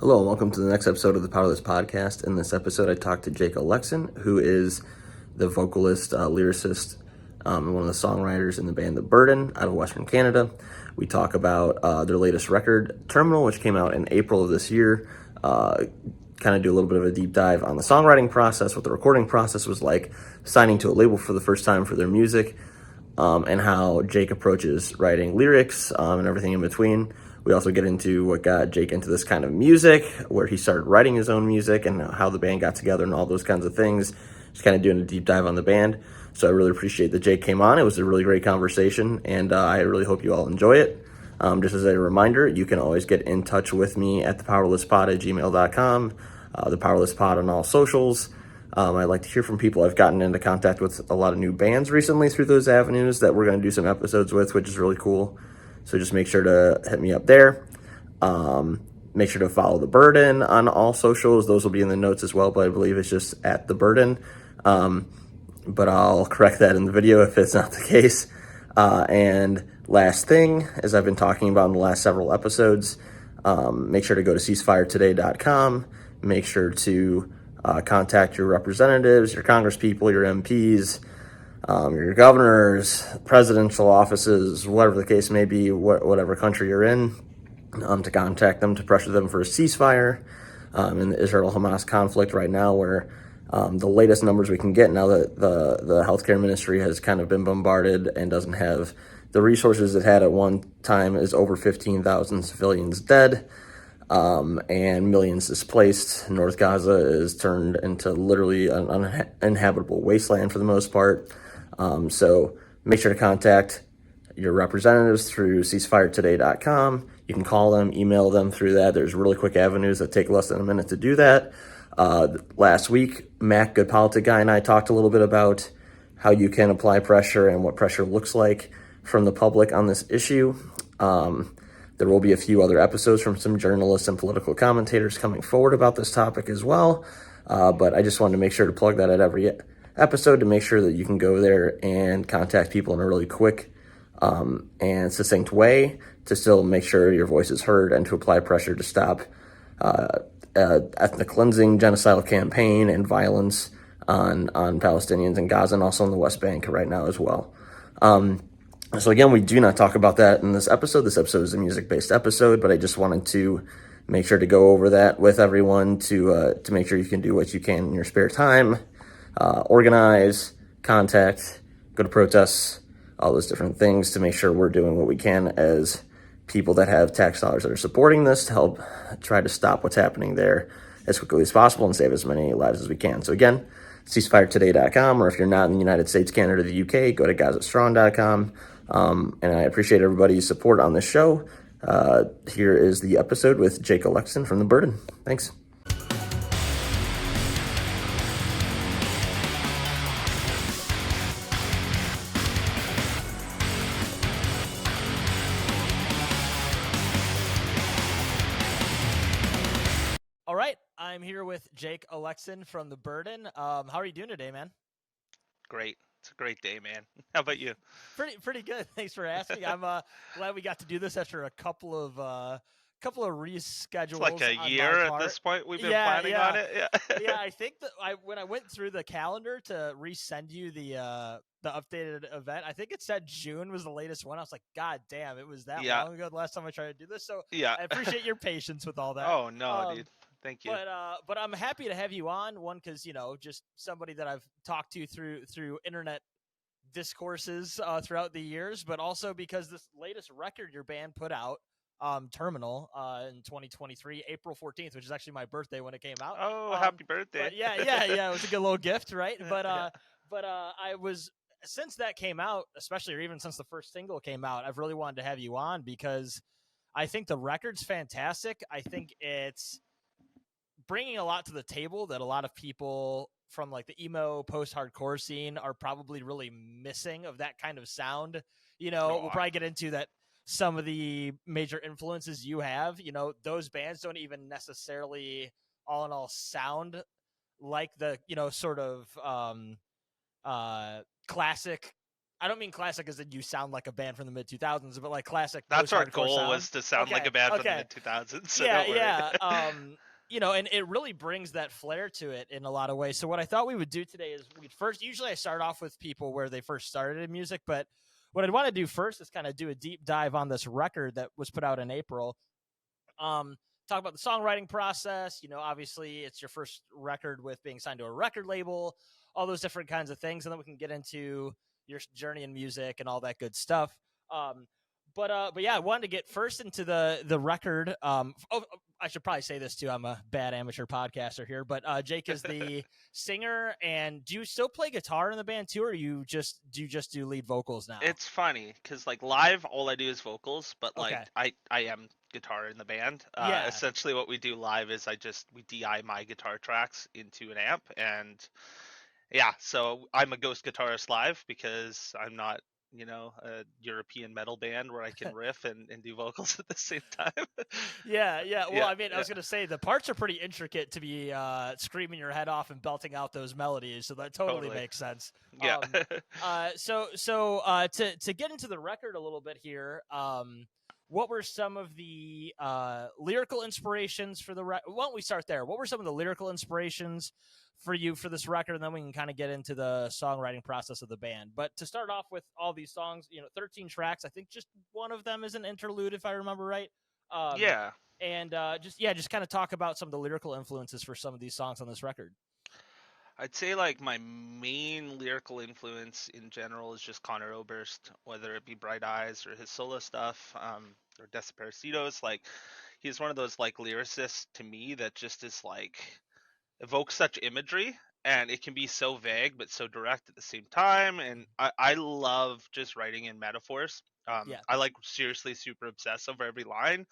Hello, and welcome to the next episode of the Powerless Podcast. In this episode, I talked to Jake Olexyn, who is the vocalist, lyricist, and one of the songwriters in the band The Burden out of Western Canada. We talk about their latest record, Terminal, which came out in April of this year. Kind of do a little bit of a deep dive on the songwriting process, what the recording process was like, signing to a label for the first time for their music, and how Jake approaches writing lyrics and everything in between. We also get into what got Jake into this kind of music, where he started writing his own music and how the band got together and all those kinds of things. Just kind of doing a deep dive on the band. So I really appreciate that Jake came on. It was a really great conversation, and I really hope you all enjoy it. Just as a reminder, you can always get in touch with me at thepowerlesspod@gmail.com, thepowerlesspod on all socials. I'd like to hear from people. I've gotten into contact with a lot of new bands recently through those avenues that we're going to do some episodes with, which is really cool. So just make sure to hit me up there. Make sure to follow The Burden on all socials. Those will be in the notes as well, but I believe it's just at The Burden. But I'll correct that in the video if it's not the case. And last thing, as I've been talking about in the last several episodes, make sure to go to ceasefiretoday.com. Make sure to contact your representatives, your congresspeople, your MPs, your governors, presidential offices, whatever the case may be, whatever country you're in, to contact them to pressure them for a ceasefire in the Israel-Hamas conflict right now, where the latest numbers we can get now that the healthcare ministry has kind of been bombarded and doesn't have the resources it had at one time is over 15,000 civilians dead. And millions displaced. North Gaza is turned into literally an uninhabitable wasteland for the most part. So make sure to contact your representatives through ceasefiretoday.com. You can call them, email them through that. There's really quick avenues that take less than a minute to do that. Last week, Mac, Good Politic Guy, and I talked a little bit about how you can apply pressure and what pressure looks like from the public on this issue. There will be a few other episodes from some journalists and political commentators coming forward about this topic as well. But I just wanted to make sure to plug that at every episode to make sure that you can go there and contact people in a really quick and succinct way to still make sure your voice is heard and to apply pressure to stop ethnic cleansing, genocidal campaign, and violence on Palestinians in Gaza and also in the West Bank right now as well. So again, we do not talk about that in this episode. This episode is a music-based episode, but I just wanted to make sure to go over that with everyone to make sure you can do what you can in your spare time, organize, contact, go to protests, all those different things to make sure we're doing what we can as people that have tax dollars that are supporting this to help try to stop what's happening there as quickly as possible and save as many lives as we can. So again, ceasefiretoday.com, or if you're not in the United States, Canada, the UK, go to gazastrong.com. And I appreciate everybody's support on this show. Here is the episode with Jake Olexyn from The Burden. Thanks. All right, I'm here with Jake Olexyn from The Burden. How are you doing today, man? Great. It's a great day, man. How about you? Pretty good. Thanks for asking. I'm glad we got to do this after a couple of reschedules. It's like a year at this point we've been planning on it. Yeah. Yeah, I think that when I went through the calendar to resend you the updated event, I think it said June was the latest one. I was like, God damn, it was that long ago the last time I tried to do this. So yeah. I appreciate your patience with all that. Oh no, dude. Thank you. But I'm happy to have you on. One, because just somebody that I've talked to through internet discourses throughout the years, but also because this latest record your band put out, Terminal, in 2023, April 14th, which is actually my birthday when it came out. Oh, happy birthday! Yeah, it was a good little gift, right? But I was, since that came out, especially, or even since the first single came out, I've really wanted to have you on because I think the record's fantastic. I think it's bringing a lot to the table that a lot of people from like the emo post-hardcore scene are probably really missing of that kind of sound. We'll probably get into that. Some of the major influences you have, those bands don't even necessarily all in all sound like the, sort of classic I don't mean classic as in you sound like a band from the mid 2000s, but like classic. That's our post-hardcore goal, sound. was to sound like a band from the mid 2000s. So yeah, don't worry. yeah. And it really brings that flair to it in a lot of ways. So what I thought we would do today is usually I start off with people where they first started in music, but what I'd want to do first is kind of do a deep dive on this record that was put out in April. Talk about the songwriting process. Obviously it's your first record with being signed to a record label, all those different kinds of things. And then we can get into your journey in music and all that good stuff. But yeah, I wanted to get first into the record. I should probably say this too. I'm a bad amateur podcaster here, but Jake is the singer. And do you still play guitar in the band too, or do you just do lead vocals now? It's funny because like live, all I do is vocals, but like Okay. I am guitar in the band. Yeah. Essentially, what we do live is we DI my guitar tracks into an amp, and yeah, so I'm a ghost guitarist live because I'm not, a European metal band where I can riff and do vocals at the same time. Yeah. Well, I mean, I was yeah. going to say the parts are pretty intricate to be screaming your head off and belting out those melodies, so that totally makes sense. Yeah. So to get into the record a little bit here, what were some of the lyrical inspirations for the record? Why don't we start there? What were some of the lyrical inspirations for you for this record, and then we can kind of get into the songwriting process of the band. But to start off with all these songs, 13 tracks. I think just one of them is an interlude, if I remember right. Yeah. And just kind of talk about some of the lyrical influences for some of these songs on this record. I'd say like my main lyrical influence in general is just Conor Oberst, whether it be Bright Eyes or his solo stuff, or Desaparecidos. Like he's one of those like lyricists to me that just is like evokes such imagery, and it can be so vague but so direct at the same time. And I love just writing in metaphors. I like seriously super obsess over every line.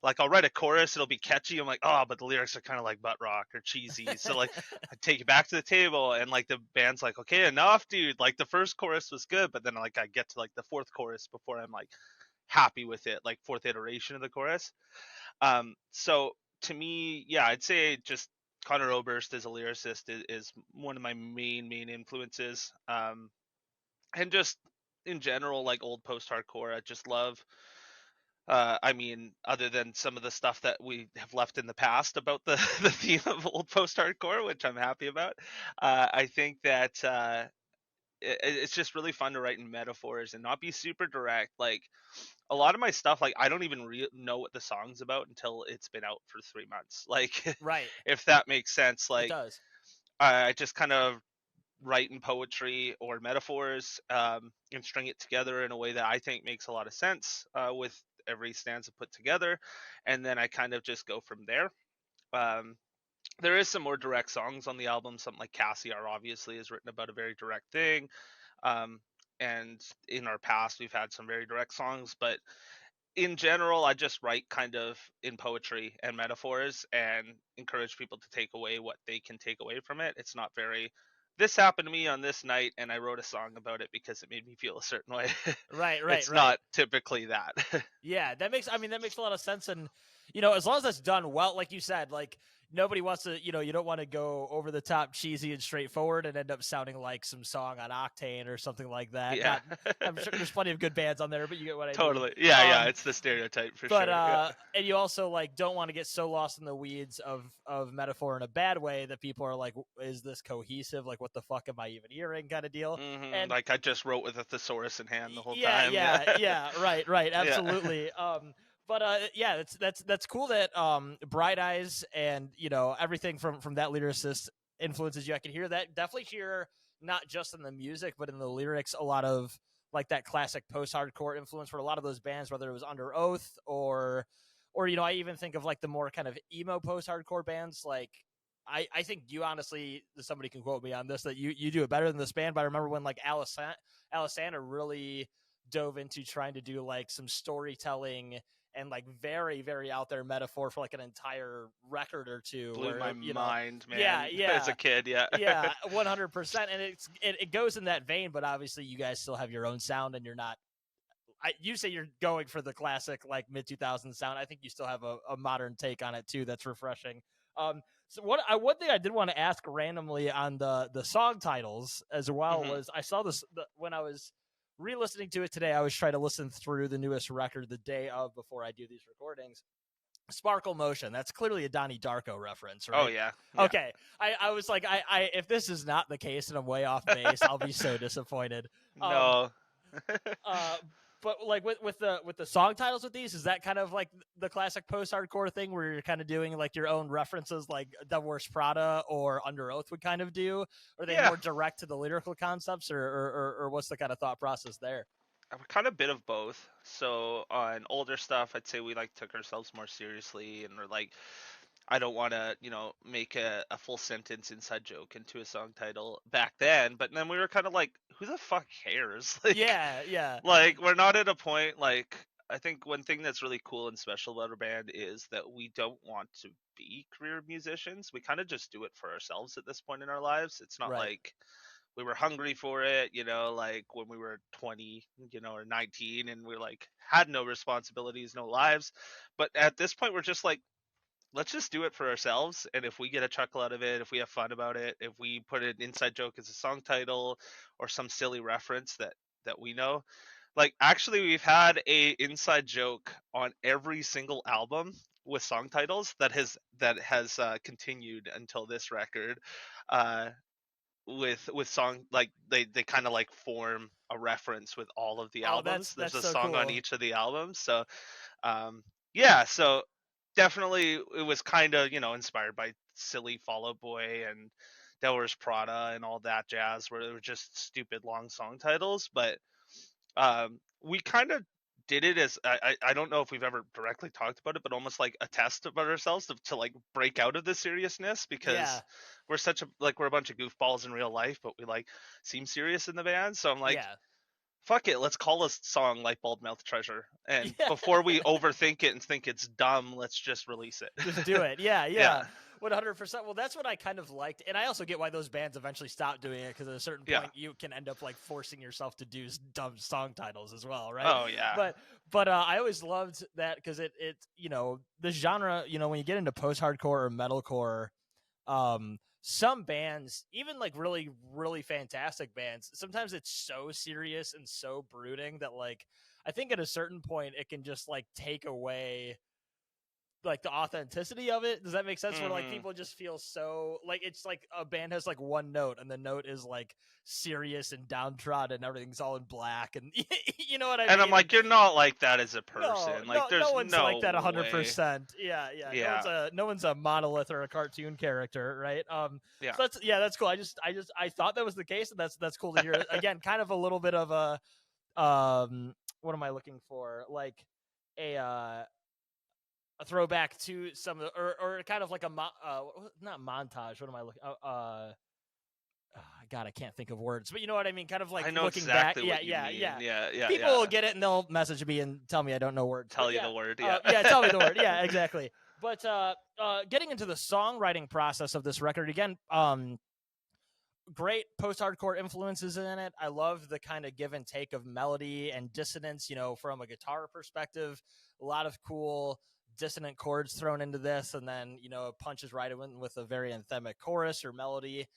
Like I'll write a chorus, it'll be catchy. I'm like, oh, but the lyrics are kind of like butt rock or cheesy. So like I take it back to the table, and like the band's like, okay, enough, dude. Like the first chorus was good, but then like I get to like the fourth chorus before I'm like happy with it, like fourth iteration of the chorus. So to me, yeah, I'd say just Conor Oberst as a lyricist is one of my main influences. And just in general, like old post-hardcore, I just love. I mean, other than some of the stuff that we have left in the past about the the theme of old post-hardcore, which I'm happy about, I think that it's just really fun to write in metaphors and not be super direct. Like a lot of my stuff, like I don't even know what the song's about until it's been out for 3 months. Like, Right. if that makes sense. It Like does. I just kind of write in poetry or metaphors, and string it together in a way that I think makes a lot of sense, with every stanza put together, and then I kind of just go from there. Um, there is some more direct songs on the album. Something like Cassiar obviously is written about a very direct thing. And in our past, we've had some very direct songs, but in general, I just write kind of in poetry and metaphors and encourage people to take away what they can take away from it. It's not very, this happened to me on this night and I wrote a song about it because it made me feel a certain way. Right. It's not typically that. Yeah, that makes a lot of sense. And, as long as that's done well, like you said, like nobody wants to, you don't want to go over the top, cheesy and straightforward and end up sounding like some song on Octane or something like that. Yeah. I'm sure there's plenty of good bands on there, but you get what I mean. Totally. Yeah, it's the stereotype for but, sure. Yeah. And you also like don't want to get so lost in the weeds of metaphor in a bad way that people are like, is this cohesive? Like, what the fuck am I even hearing? Kind of deal. Mm-hmm. And like I just wrote with a thesaurus in hand the whole time. Yeah. Right. Absolutely. Yeah. But yeah, that's cool that Bright Eyes and everything from that lyricist influences you. I can hear that. Definitely hear not just in the music but in the lyrics a lot of like that classic post-hardcore influence for a lot of those bands, whether it was Under Oath or I even think of like the more kind of emo post-hardcore bands. Like I think you honestly, somebody can quote me on this, that you do it better than this band. But I remember when like Alessandra really dove into trying to do like some storytelling and like very, very out there metaphor for like an entire record or two. Blew my mind, man. Yeah. As a kid, yeah. Yeah, 100%. And it goes in that vein, but obviously you guys still have your own sound and you're not. You say you're going for the classic like mid 2000s sound. I think you still have a modern take on it too. That's refreshing. So one thing I did want to ask randomly on the song titles as well was I saw this when I was re-listening to it today, I was trying to listen through the newest record the day of before I do these recordings. Sparkle Motion. That's clearly a Donnie Darko reference, right? Oh yeah. Okay. I was like, I if this is not the case and I'm way off base, I'll be so disappointed. No. But like with the song titles with these, is that kind of like the classic post-hardcore thing where you're kind of doing like your own references, like Devil Wears Prada or Under Oath would kind of do? Are they more direct to the lyrical concepts, or what's the kind of thought process there? We're kind of a bit of both. So on older stuff, I'd say we like took ourselves more seriously, and we're like, I don't want to, make a full sentence inside joke into a song title back then. But then we were kind of like, who the fuck cares? Like, Yeah. like we're not at a point like. I think one thing that's really cool and special about our band is that we don't want to be career musicians. We kind of just do it for ourselves at this point in our lives. It's not like we were hungry for it, like when we were 20, or 19, and we like had no responsibilities, no lives. But at this point, we're just like, let's just do it for ourselves. And if we get a chuckle out of it, if we have fun about it, if we put an inside joke as a song title or some silly reference that we know, like actually we've had a inside joke on every single album with song titles that has continued until this record. With song, like they kind of like form a reference with all of the albums. There's a so song cool on each of the albums. So yeah, so definitely it was kind of inspired by silly Fall Out Boy and Devil Wears Prada and all that jazz, where they were just stupid long song titles. But we kind of did it as I don't know if we've ever directly talked about it, but almost like a test about ourselves to like break out of the seriousness, because we're we're a bunch of goofballs in real life, but we like seem serious in the band. So I'm like, fuck it, let's call a song like Bald Mouth Treasure, and before we overthink it and think it's dumb, let's just release it. Just do it. Yeah. 100%. Well, that's what I kind of liked, and I also get why those bands eventually stopped doing it, because at a certain point you can end up like forcing yourself to do dumb song titles as well, right? Oh yeah. But I always loved that, because it the genre, when you get into post-hardcore or metalcore, some bands, even like really, really fantastic bands, sometimes it's so serious and so brooding that like I think at a certain point it can just like take away like the authenticity of it. Does that make sense? Where like people just feel so like it's like a band has like one note, and the note is like serious and downtrodden, and everything's all in black, and you know what I mean? And I'm like, you're not like that as a person. There's no one's like that 100%. Way. Yeah. No one's a monolith or a cartoon character, right? Yeah. So that's cool. I thought that was the case, and that's cool to hear. Again, kind of a little bit of a what am I looking for? Like a throwback to some of the, or kind of like a not montage. What am I looking? God, I can't think of words, but you know what I mean. Kind of like I know looking exactly back. What Yeah. People will get it, and they'll message me and tell me I don't know words. Tell you the word. Tell me the word. Yeah, exactly. But getting into the songwriting process of this record again, great post-hardcore influences in it. I love the kind of give and take of melody and dissonance, from a guitar perspective. A lot of cool dissonant chords thrown into this, and then it punches right in with a very anthemic chorus or melody.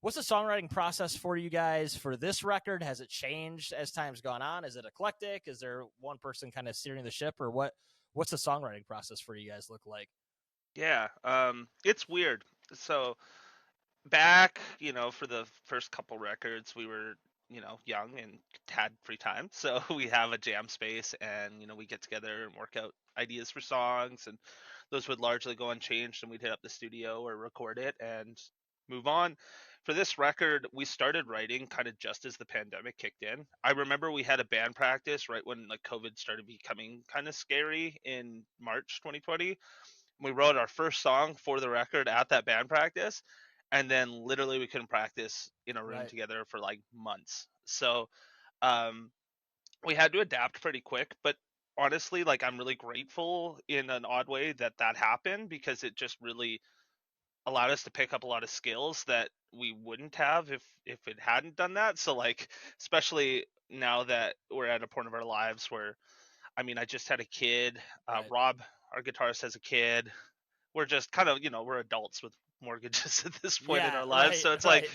What's the songwriting process for you guys for this record? Has it changed as time's gone on? Is it eclectic? Is there one person kind of steering the ship, or what's the songwriting process for you guys look like? Yeah, it's weird. So back, for the first couple records, we were young and had free time, so we have a jam space, and we get together and work out ideas for songs, and those would largely go unchanged, and we'd hit up the studio or record it and move on. For this record, we started writing kind of just as the pandemic kicked in. I remember we had a band practice right when like COVID started becoming kind of scary in March 2020. We wrote our first song for the record at that band practice, and then literally we couldn't practice in a room together for like months. So we had to adapt pretty quick, but honestly, like I'm really grateful in an odd way that happened, because it just really allowed us to pick up a lot of skills that we wouldn't have if it hadn't done that. So like, especially now that we're at a point of our lives where, I mean, I just had a kid, Rob, our guitarist, has a kid. We're just kind of, we're adults with mortgages at this point in our lives. So it's like,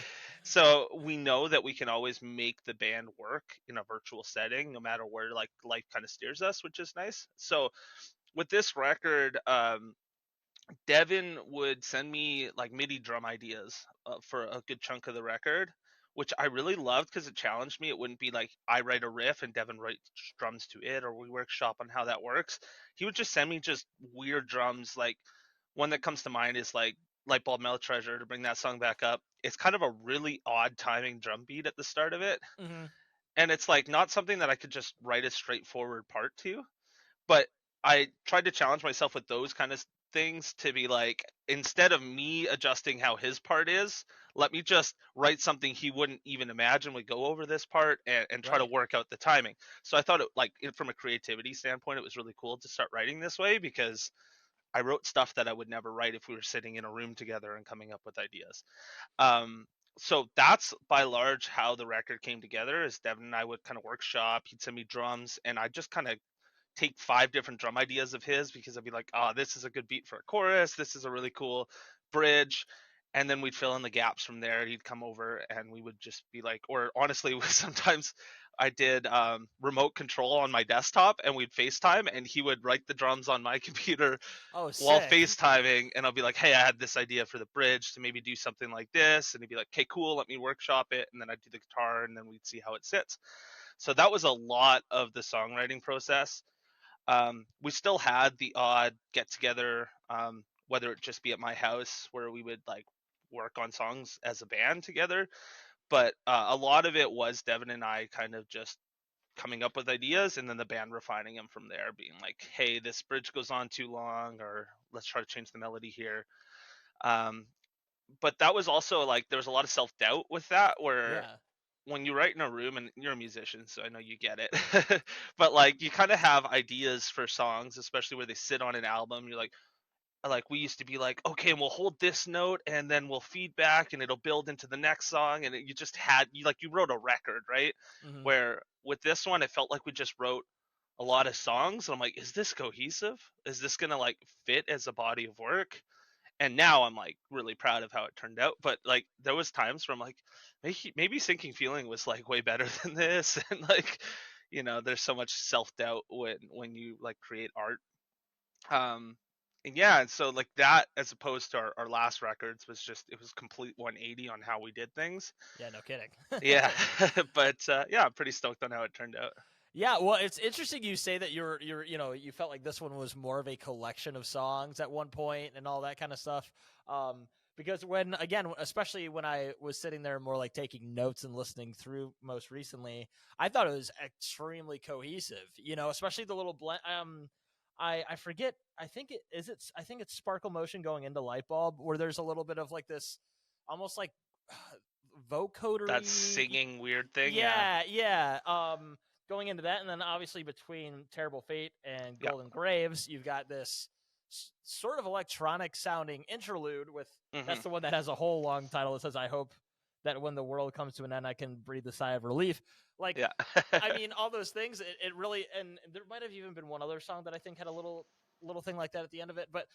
So we know that we can always make the band work in a virtual setting, no matter where like life kind of steers us, which is nice. So with this record, Devin would send me like MIDI drum ideas for a good chunk of the record, which I really loved because it challenged me. It wouldn't be like I write a riff and Devin writes drums to it, or we workshop on how that works. He would just send me just weird drums. Like one that comes to mind is like Lightbulb Melt Treasure, to bring that song back up. It's kind of a really odd timing drum beat at the start of it. Mm-hmm. And it's like not something that I could just write a straightforward part to, but I tried to challenge myself with those kind of things to be like, instead of me adjusting how his part is, let me just write something he wouldn't even imagine would go over this part, and try to Right. work out the timing. So I thought it, like, from a creativity standpoint, it was really cool to start writing this way, because I wrote stuff that I would never write if we were sitting in a room together and coming up with ideas. Um, so that's by large how the record came together. Is Devin and I would kind of workshop. He'd send me drums, and I just kind of take 5 different drum ideas of his, because I'd be like, oh, this is a good beat for a chorus. This is a really cool bridge. And then we'd fill in the gaps from there. He'd come over and we would just be like, or honestly, sometimes I did remote control on my desktop, and we'd FaceTime, and he would write the drums on my computer Oh, while sick. FaceTiming. And I'll be like, hey, I had this idea for the bridge to maybe do something like this. And he'd be like, okay, cool, let me workshop it. And then I'd do the guitar, and then we'd see how it sits. So that was a lot of the songwriting process. We still had the odd get together, whether it just be at my house where we would like work on songs as a band together. But a lot of it was Devin and I kind of just coming up with ideas, and then the band refining them from there, being like, hey, this bridge goes on too long, or let's try to change the melody here. Um, but that was also like, there was a lot of self doubt with that, where Yeah. when you write in a room, and you're a musician, so I know you get it, but like you kind of have ideas for songs, especially where they sit on an album. You're like we used to be like, okay, we'll hold this note, and then we'll feedback, and it'll build into the next song, and you just had you wrote a record, right? Mm-hmm. Where with this one, it felt like we just wrote a lot of songs, and I'm like, is this cohesive? Is this gonna like fit as a body of work? And now I'm like really proud of how it turned out. But like there was times where I'm like, maybe Sinking Feeling was like way better than this, and like, there's so much self doubt when you like create art. Um, and yeah, and so like that, as opposed to our last records, was just, it was complete 180 on how we did things. Yeah, no kidding. Yeah, but yeah, I'm pretty stoked on how it turned out. Yeah, well, it's interesting you say that you felt like this one was more of a collection of songs at one point and all that kind of stuff. Because when, again, especially when I was sitting there more like taking notes and listening through most recently, I thought it was extremely cohesive. Especially the little blend. I forget. I think it's Sparkle Motion going into Lightbulb, where there's a little bit of like this, almost like vocodery. That singing weird thing, yeah, Yeah. Going into that, and then obviously between Terrible Fate and yeah. Golden Graves, you've got this sort of electronic sounding interlude with Hmm. that's the one that has a whole long title that says, I hope that when the world comes to an end, I can breathe a sigh of relief. Like, Yeah. I mean, all those things, it really, and there might have even been one other song that I think had a little thing like that at the end of it, but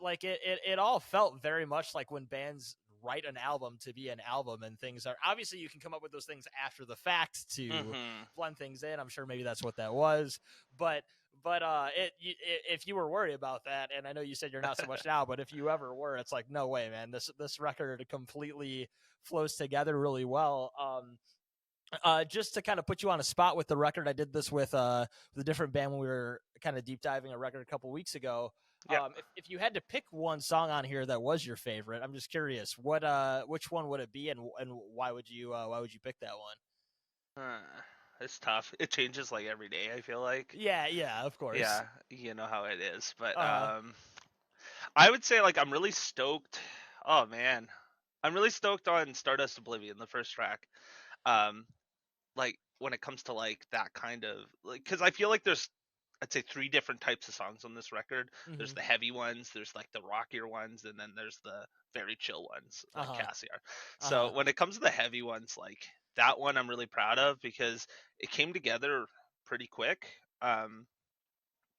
like it all felt very much like when bands write an album to be an album, and things are, obviously you can come up with those things after the fact to Hmm. blend things in. I'm sure maybe that's what that was, but if you were worried about that, and I know you said you're not so much now, but if you ever were, it's like, no way, man, this record completely flows together really well. Just to kind of put you on a spot with the record, I did this with a different band when we were kind of deep diving a record a couple weeks ago. Yeah. If you had to pick one song on here that was your favorite, I'm just curious, which one would it be, and why would you pick that one? It's tough. It changes like every day, I feel like. Yeah, of course. Yeah, you know how it is. But Uh I would say like I'm really stoked. Oh man. I'm really stoked on Stardust Oblivion, the first track. Um like when it comes to like that kind of, like, cuz I feel like there's, I'd say, 3 different types of songs on this record. There's hmm the heavy ones, there's like the rockier ones, and then there's the very chill ones, uh like huh Cassiar. uh huh. So when it comes to the heavy ones, like that one I'm really proud of, because it came together pretty quick.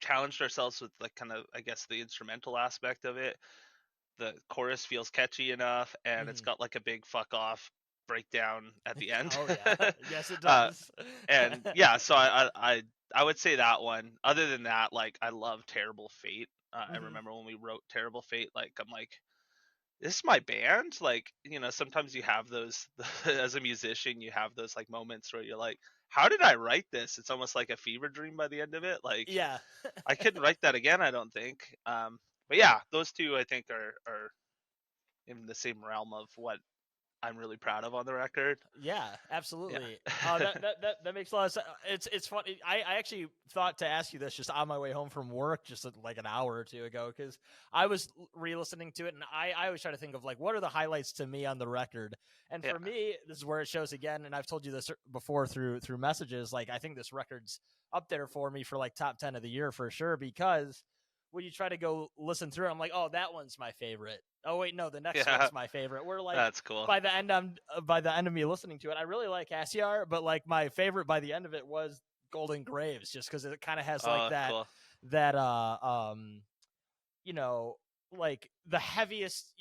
Challenged ourselves with like kind of, I guess, the instrumental aspect of it. The chorus feels catchy enough, and it's hmm got like a big fuck off breakdown at the end. Oh yeah, yes it uh, does. and yeah, so I would say that one. Other than that, like I love Terrible Fate. I Hmm. remember when we wrote Terrible Fate, like I'm like, this is my band. Like, sometimes you have those as a musician, you have those like moments where you're like, how did I write this? It's almost like a fever dream by the end of it. Like, Yeah. I couldn't write that again, I don't think. But yeah, those two I think are in the same realm of what I'm really proud of on the record. Yeah, Yeah. absolutely. That makes a lot of sense. It's funny. I actually thought to ask you this just on my way home from work, just like an hour or two ago, because I was re-listening to it, and I always try to think of like what are the highlights to me on the record. And Yeah. for me, this is where it shows again. And I've told you this before through messages. Like I think this record's up there for me for like top 10 of the year for sure, because when you try to go listen through it, I'm like, oh, that one's my favorite. Oh wait, no, the next Yeah. one's my favorite. We're like That's cool. by the end of me listening to it, I really like Asiar, but like my favorite by the end of it was Golden Graves, just because it kind of has like Oh, cool. that you know like the heaviest,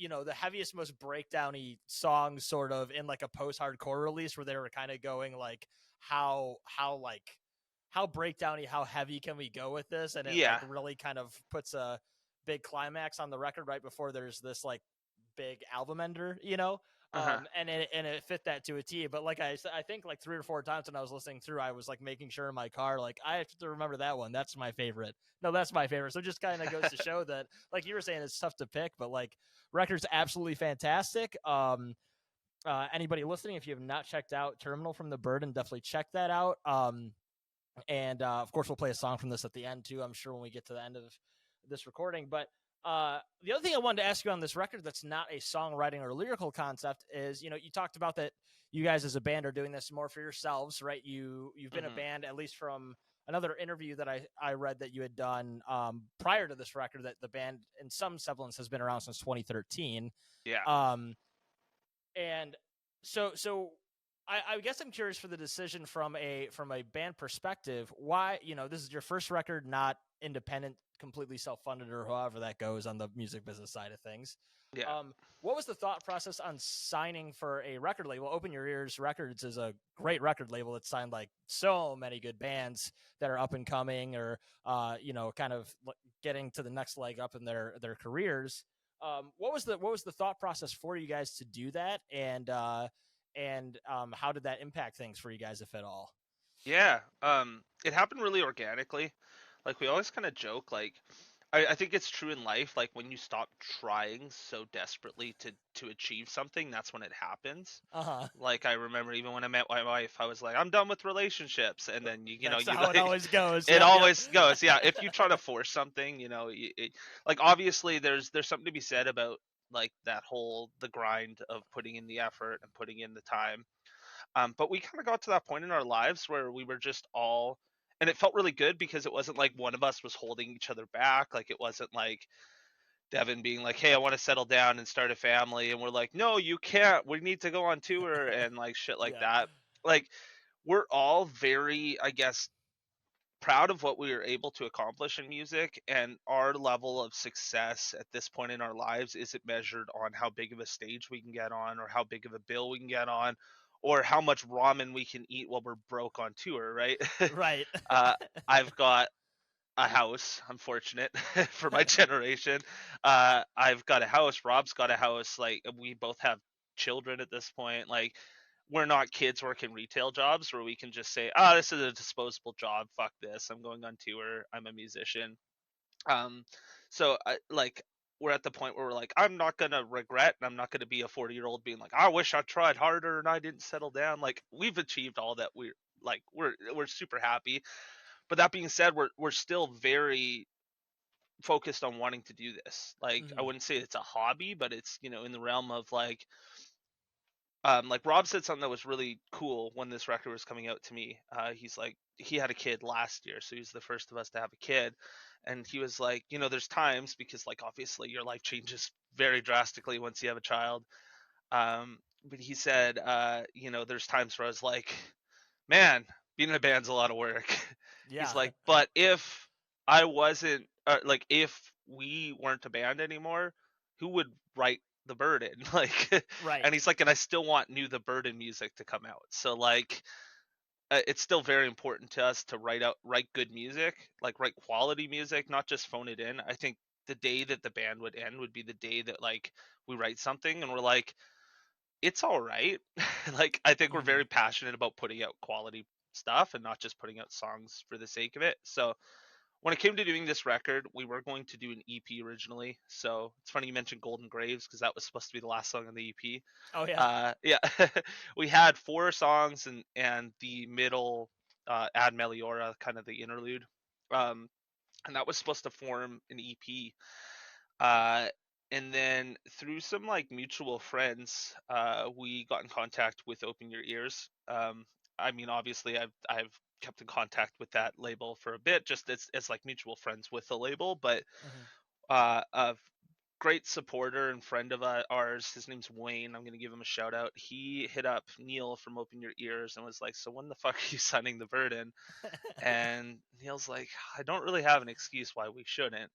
most breakdowny songs sort of in like a post-hardcore release where they were kind of going like how breakdowny, how heavy can we go with this, and it like Yeah. really kind of puts a big climax on the record right before there's this like big album ender, Uh-huh. and it fit that to a T. But like I said, I think like 3 or 4 times when I was listening through, I was like making sure in my car, like I have to remember that one. That's my favorite. No, that's my favorite. So it just kind of goes to show that, like you were saying, it's tough to pick, but like record's absolutely fantastic. Anybody listening, if you have not checked out Terminal from the Burden, definitely check that out. And of course, we'll play a song from this at the end too, I'm sure, when we get to the end of this recording. But the other thing I wanted to ask you on this record that's not a songwriting or lyrical concept is, you talked about that you guys as a band are doing this more for yourselves, right? You've been a band, at least from another interview that I read that you had done prior to this record, that the band in some semblance has been around since 2013. Yeah. Um, and so I guess I'm curious for the decision from a band perspective. Why, this is your first record, not independent, completely self-funded, or however that goes on the music business side of things. Yeah. What was the thought process on signing for a record label? Open Your Ears Records is a great record label. It's signed like so many good bands that are up and coming, or kind of getting to the next leg up in their careers. What was the thought process for you guys to do that, and how did that impact things for you guys, if at all? Yeah. It happened really organically. Like we always kind of joke, like I think it's true in life, like when you stop trying so desperately to achieve something, that's when it happens. Uh-huh. Like I remember even when I met my wife, I was like, I'm done with relationships, and then That's you how it like always goes. it Yep, yep. always goes. Yeah, if you try to force something, like obviously there's something to be said about like that whole the grind of putting in the effort and putting in the time. But we kind of got to that point in our lives where we were just all, and it felt really good because it wasn't like one of us was holding each other back. Like it wasn't like Devin being like, "Hey, I want to settle down and start a family," and we're like, "No, you can't. We need to go on tour," and like shit like Yeah. that. Like we're all very, I guess, proud of what we were able to accomplish in music, and our level of success at this point in our lives isn't measured on how big of a stage we can get on, or how big of a bill we can get on, or how much ramen we can eat while we're broke on tour, right? Right. uh, I've got a house. I'm fortunate for my generation. I've got a house. Rob's got a house. Like we both have children at this point. Like we're not kids working retail jobs where we can just say, "Oh, this is a disposable job. Fuck this. I'm going on tour. I'm a musician." Um, so like we're at the point where we're like, I'm not gonna regret, and I'm not gonna be a 40-year-old being like, I wish I tried harder and I didn't settle down. Like we've achieved all that. We're super happy. But that being said, we're still very focused on wanting to do this. Like I Mhm. wouldn't say it's a hobby, but it's in the realm of like Rob said something that was really cool when this record was coming out to me. He's like, he had a kid last year, so he's the first of us to have a kid. And he was like, there's times, because like obviously your life changes very drastically once you have a child. But he said, there's times where I was like, man, being in a band's a lot of work. He's Yeah. like, but if I wasn't, like, if we weren't a band anymore, who would write The Burden, like, Right. and he's like, and I still want new The Burden music to come out. So like, it's still very important to us to write good music, like write quality music, not just phone it in. I think the day that the band would end would be the day that like we write something and we're like, it's all right. Like, I think we're Mhm. very passionate about putting out quality stuff and not just putting out songs for the sake of it. So when it came to doing this record, we were going to do an EP originally. So it's funny you mentioned Golden Graves because that was supposed to be the last song on the EP. Oh yeah. Yeah, we had 4 songs and the middle Ad Meliora, kind of the interlude, um, and that was supposed to form an EP. Uh, and then through some like mutual friends, we got in contact with Open Your Ears. I mean, obviously, I've kept in contact with that label for a bit, just as like mutual friends with the label, but Mhm. a great supporter and friend of ours, his name's Wayne. I'm gonna give him a shout out. He hit up Neil from Open Your Ears and was like, "So when the fuck are you signing the Burden?" And Neil's like, "I don't really have an excuse why we shouldn't."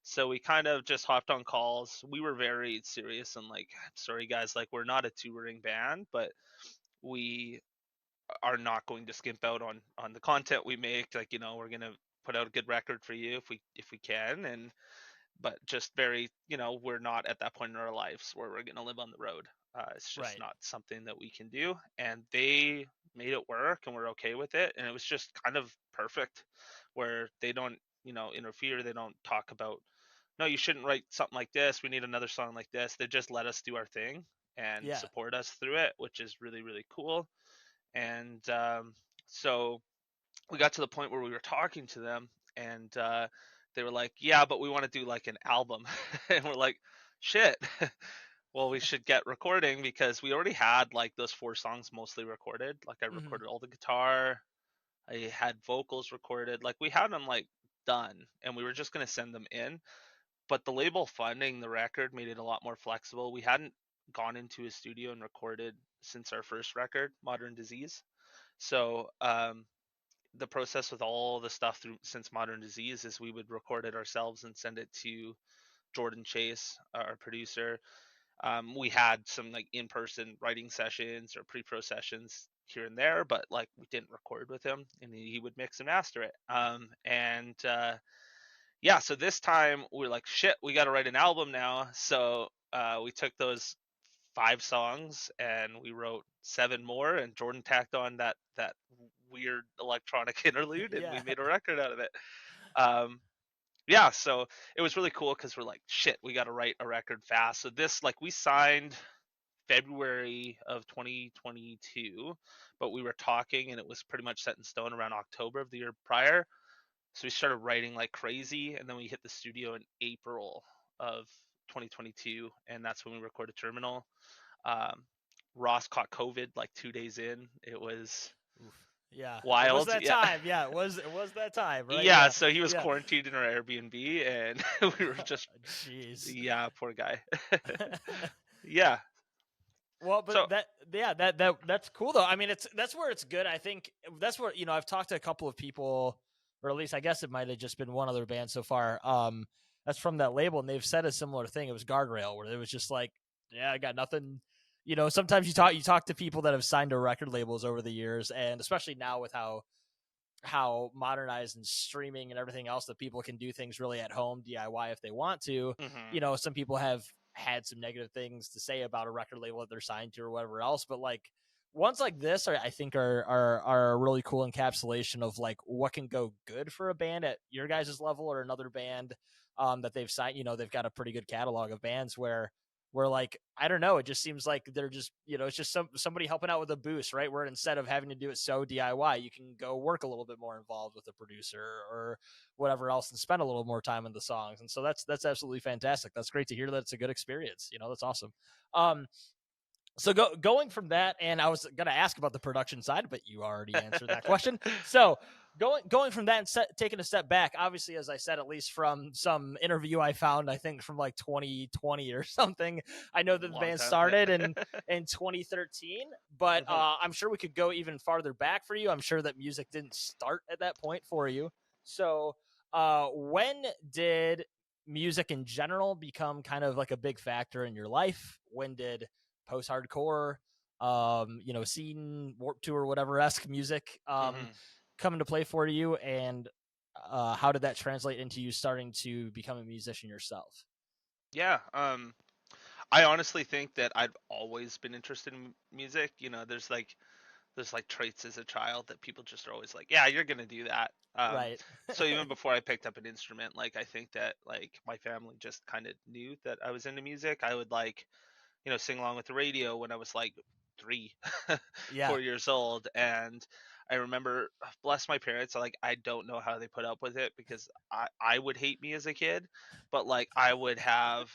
So we kind of just hopped on calls. We were very serious and like, "I'm sorry guys, like we're not a touring band, but we are not going to skimp out on the content we make. Like, we're gonna put out a good record for you if we can, and but just very, we're not at that point in our lives where we're gonna live on the road. It's just Right. not something that we can do." And they made it work, and we're okay with it. And it was just kind of perfect, where they don't, interfere. They don't talk about, no, you shouldn't write something like this. We need another song like this. They just let us do our thing and Yeah. support us through it, which is really, really cool. And so we got to the point where we were talking to them, and they were like, "Yeah, but we want to do like an album." And we're like, "Shit." Well, we should get recording because we already had like those 4 songs mostly recorded. Like, I Mhm. recorded all the guitar, I had vocals recorded, like we had them like done, and we were just gonna send them in. But the label funding the record made it a lot more flexible. We hadn't gone into a studio and recorded since our first record, Modern Disease. So the process with all the stuff through since Modern Disease is we would record it ourselves and send it to Jordan Chase, our producer. We had some like in-person writing sessions or pre-pro sessions here and there, but like we didn't record with him, and he would mix and master it. And Yeah, so this time we're like, shit, we got to write an album now. So we took those 5 songs and we wrote 7 more, and Jordan tacked on that weird electronic interlude, and we Yeah. made a record out of it. Um, yeah, so it was really cool because we're like, shit, we got to write a record fast. So this, like, we signed February of 2022, but we were talking, and it was pretty much set in stone around October of the year prior. So we started writing like crazy, and then we hit the studio in April of 2022, and that's when we recorded Terminal. Um, Ross caught COVID like 2 days in. It was Oof. Yeah. It was wild. that Yeah. time. Yeah. It was that time, right? Yeah, Yeah. so he was Yeah. quarantined in our Airbnb, and we were just, Jeez. yeah, poor guy. Yeah. Well, but So, that's cool though. I mean, that's where it's good. I think that's where I've talked to a couple of people, or at least I guess it might have just been one other band so far. That's from that label, and they've said a similar thing. It was Guardrail, where it was just like, yeah, I got nothing. Sometimes you talk to people that have signed to record labels over the years, and especially now with how modernized and streaming and everything else, that people can do things really at home DIY if they want to. mhm. Some people have had some negative things to say about a record label that they're signed to or whatever else, but like ones like this I think are a really cool encapsulation of like what can go good for a band at your guys' level or another band that they've signed. They've got a pretty good catalog of bands where like, I don't know, it just seems like they're just, it's just somebody helping out with a boost, right? Where instead of having to do it so DIY, you can go work a little bit more involved with the producer or whatever else and spend a little more time in the songs. And so that's absolutely fantastic. That's great to hear that it's a good experience. That's awesome. So going from that, and I was going to ask about the production side, but you already answered that question. So going from that and taking a step back, obviously, as I said, at least from some interview I found, I think from like 2020 or something, I know that the Long band time. started in 2013, but Mhm. I'm sure we could go even farther back for you. I'm sure that music didn't start at that point for you. So when did music in general become kind of like a big factor in your life? When did post-hardcore, scene, Warped Tour, whatever-esque music come into play for you? And how did that translate into you starting to become a musician yourself? Yeah. I honestly think that I've always been interested in music. There's like traits as a child that people just are always like, yeah, you're gonna do that. Right. So even before I picked up an instrument, like I think that like my family just kind of knew that I was into music. I would like, sing along with the radio when I was like 3, Yeah. 4 years old, and I remember, bless my parents, like I don't know how they put up with it because I would hate me as a kid, but like I would have,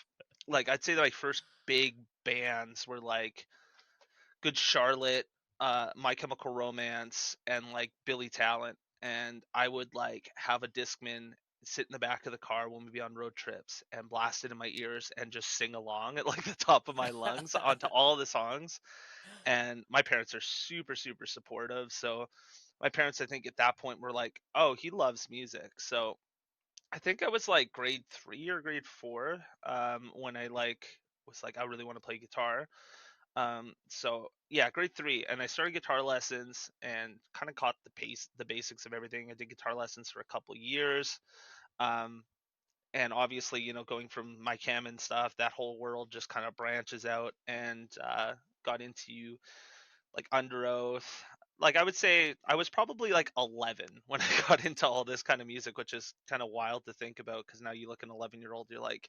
like I'd say that my first big bands were like Good Charlotte, My Chemical Romance, and like Billy Talent. And I would like have a Discman sit in the back of the car when we'd be on road trips and blast it in my ears and just sing along at like the top of my lungs onto all the songs. And my parents are super, super supportive. So my parents, I think at that point were like, oh, he loves music. So I think I was like grade 3 or grade 4 when I like was like, I really want to play guitar. So yeah, grade 3, and I started guitar lessons and kind of caught the basics of everything. I did guitar lessons for a couple years. Um, and obviously, going from my chem and stuff, that whole world just kind of branches out, and got into like Under Oath. Like I would say I was probably like 11 when I got into all this kind of music, which is kind of wild to think about because now you look an 11-year-old, you're like,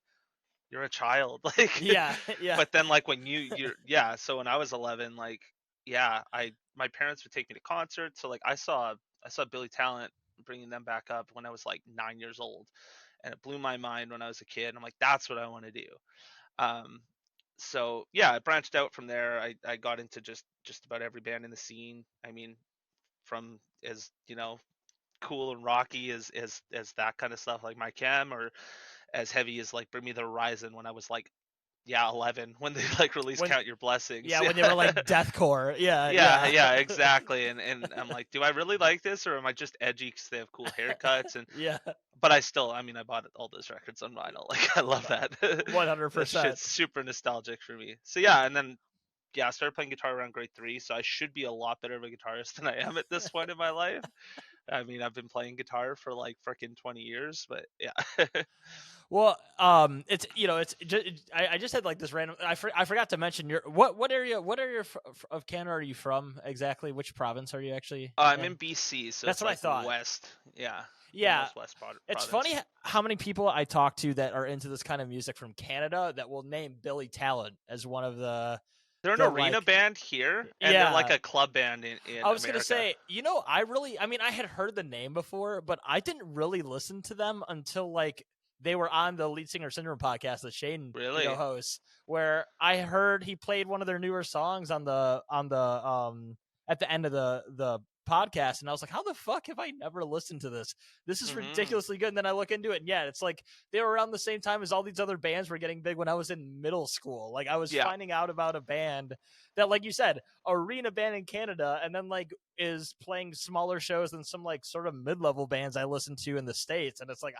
you're a child, like. Yeah. Yeah. But then like when you're yeah, so when I was 11, like, yeah, my parents would take me to concerts. So like I saw Billy Talent, bringing them back up when I was like 9 years old, and it blew my mind when I was a kid. I'm like, that's what I want to do. um so yeah, I branched out from there. I got into just about every band in the scene. I mean, from as cool and rocky as that kind of stuff like My Chem, or as heavy as like Bring Me the Horizon when I was like, yeah, 11, when they like released When Count Your Blessings. Yeah, when they were like deathcore. Yeah. Yeah, Yeah. yeah, exactly. And I'm like, do I really like this, or am I just edgy because they have cool haircuts? And Yeah. but I mean, I bought all those records on vinyl. Like, I love that. That 100%. shit's super nostalgic for me. So yeah, and then yeah, I started playing guitar around grade 3, so I should be a lot better of a guitarist than I am at this point in my life. I mean, I've been playing guitar for like freaking 20 years, but yeah. Well, it's it's just, I just had like this random. I forgot to mention your what area of Canada are you from exactly? Which province are you actually I'm in in? BC, so That's it's what I like thought. west. Yeah, the Yeah, most west it's province. funny how many people I talk to that are into this kind of music from Canada that will name Billy Talent as one of They're an the arena like. band here, and they're like Yeah, a club band in I was gonna America. say, I mean, I had heard the name before, but I didn't really listen to them until like they were on the Lead Singer Syndrome podcast that Shane, Really? hosts, where I heard he played one of their newer songs on the at the end of the podcast, and I was like, how the fuck have I never listened to this? This is Hmm. ridiculously good. And then I look into it, and yeah, it's like they were around the same time as all these other bands were getting big when I was in middle school. Like I was Yeah. finding out about a band that, like you said, arena band in Canada, and then like is playing smaller shows than some like sort of mid-level bands I listen to in the States. And it's like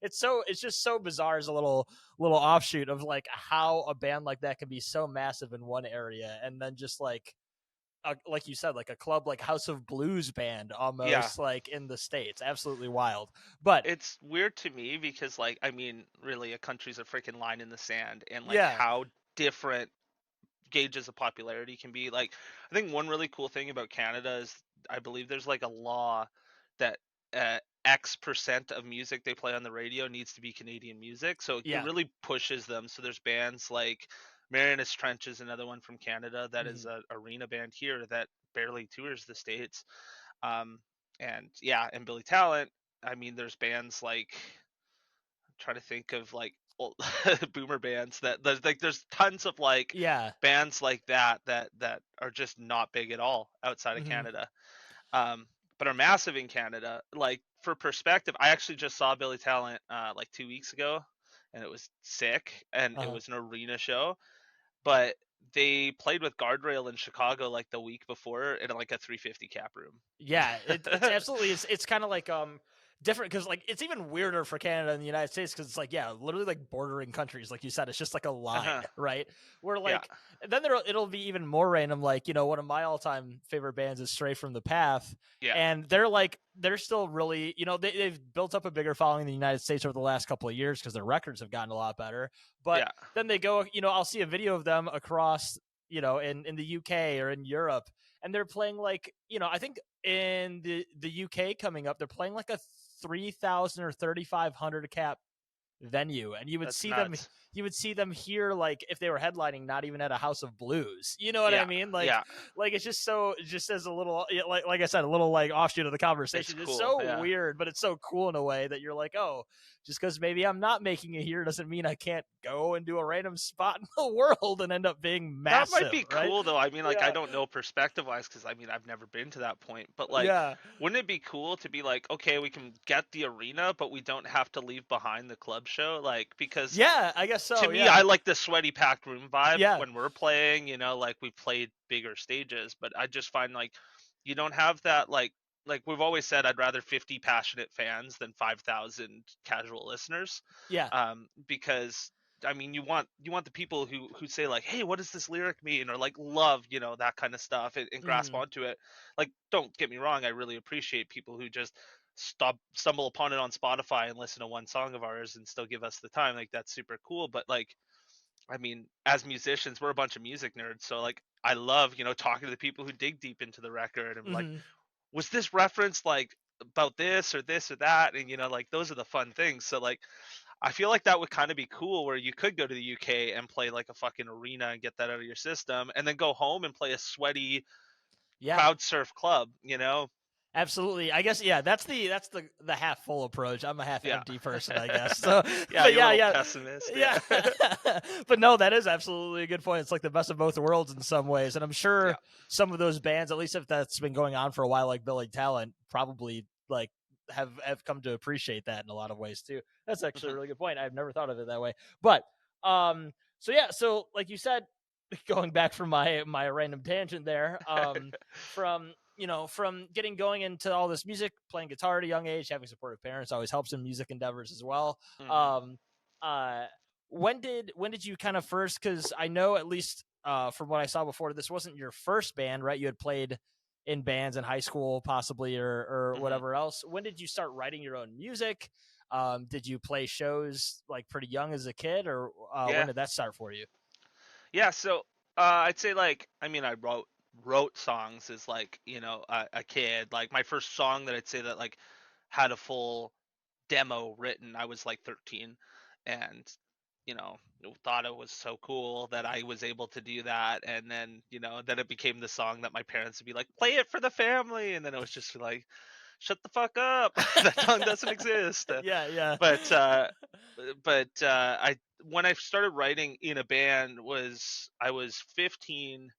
it's just so bizarre as a little offshoot of like how a band like that can be so massive in one area and then just like you said, like a club like House of Blues band Yeah. almost like in the States. Absolutely wild. But It's weird to me because, like, I mean, really, a country's a freaking line in the sand, and like yeah, how different gauges of popularity can be. Like, I think one really cool thing about Canada is I believe there's like a law that X% of music they play on the radio needs to be Canadian music. So it yeah. really pushes them. So there's bands like Marianas Trench is another one from Canada that is Mhm. an arena band here that barely tours the States. Um, and yeah, and Billy Talent. I mean, there's bands like, I'm trying to think of like old boomer bands that there's tons of like Yeah. bands like that are just not big at all outside of Hmm. Canada, um, but are massive in Canada. Like, for perspective, I actually just saw Billy Talent like 2 weeks ago, and it was sick, and it Uh-huh. was an arena show, but they played with Guardrail in Chicago like the week before in like a 350 cap room. Yeah, it's absolutely it's kind of like different because like it's even weirder for Canada and the United States because it's like literally like bordering countries, like you said, it's just like a line, Uh-huh. right? Where Yeah. like then it'll be even more random. Like one of my all-time favorite bands is Stray from the Path, Yeah. and they're still really they've built up a bigger following in the United States over the last couple of years because their records have gotten a lot better. But Yeah. then they go, I'll see a video of them across in the UK or in Europe, and they're playing like I think in the UK coming up, they're playing like a 3,000 or 3,500 cap venue, and That's nuts. you would see them here like if they were headlining, not even at a House of Blues. You know what I Yeah. mean? Yeah. Like it's just so just as a little like I said, a little like offshoot of the It's conversation. It's cool. so Yeah. weird, but it's so cool in a way that you're like, oh, just because maybe I'm not making it here doesn't mean I can't go and do a random spot in the world and end up being massive. That might be right? cool though. I mean, like, I Yeah. don't know perspective wise because I mean, I've never been to that point. But like, Yeah. wouldn't it be cool to be like, okay, we can get the arena, but we don't have to leave behind the club show? Like, because Yeah, I guess so. to me, yeah. I like the sweaty packed room vibe Yeah. when we're playing. Like we played bigger stages, but I just find like you don't have that like we've always said, I'd rather 50 passionate fans than 5,000 casual listeners. Yeah. Because I mean, you want the people who say like, hey, what does this lyric mean, or like love that kind of stuff, and grasp Mhm. onto it. Like, don't get me wrong, I really appreciate people who just stumble upon it on Spotify and listen to one song of ours and still give us the time. Like, that's super cool. But like, I mean, as musicians, we're a bunch of music nerds, so like I love talking to the people who dig deep into the record and like, Mhm. was this reference like about this or this or that, and like those are the fun things. So like, I feel like that would kind of be cool where you could go to the UK and play like a fucking arena and get that out of your system, and then go home and play a sweaty Yeah. crowd surf club. Absolutely. I guess that's the half full approach. I'm a half Yeah. empty person, I guess. So Yeah, but you're a little yeah. pessimist. Yeah. But no, that is absolutely a good point. It's like the best of both worlds in some ways. And I'm sure Yeah. some of those bands, at least if that's been going on for a while, like Billy Talent, probably like have come to appreciate that in a lot of ways too. That's actually a really good point. I've never thought of it that way. But so like you said, going back from my random tangent there, from from getting going into all this music, playing guitar at a young age, having supportive parents always helps in music endeavors as well. Mhm. Uh, when did you kind of first? Because I know at least from what I saw before, this wasn't your first band, right? You had played in bands in high school, possibly, or Mhm. whatever else. When did you start writing your own music? Did you play shows like pretty young as a kid, or Yeah. when did that start for you? Yeah, so I'd say like, I mean, I wrote songs as like a kid. Like, my first song that I'd say that like had a full demo written, I was like 13, and you know thought it was so cool that I was able to do that. And then then it became the song that my parents would be like, play it for the family, and then it was just like, shut the fuck up. That song doesn't exist. Yeah. But I when I started writing in a band I was 15,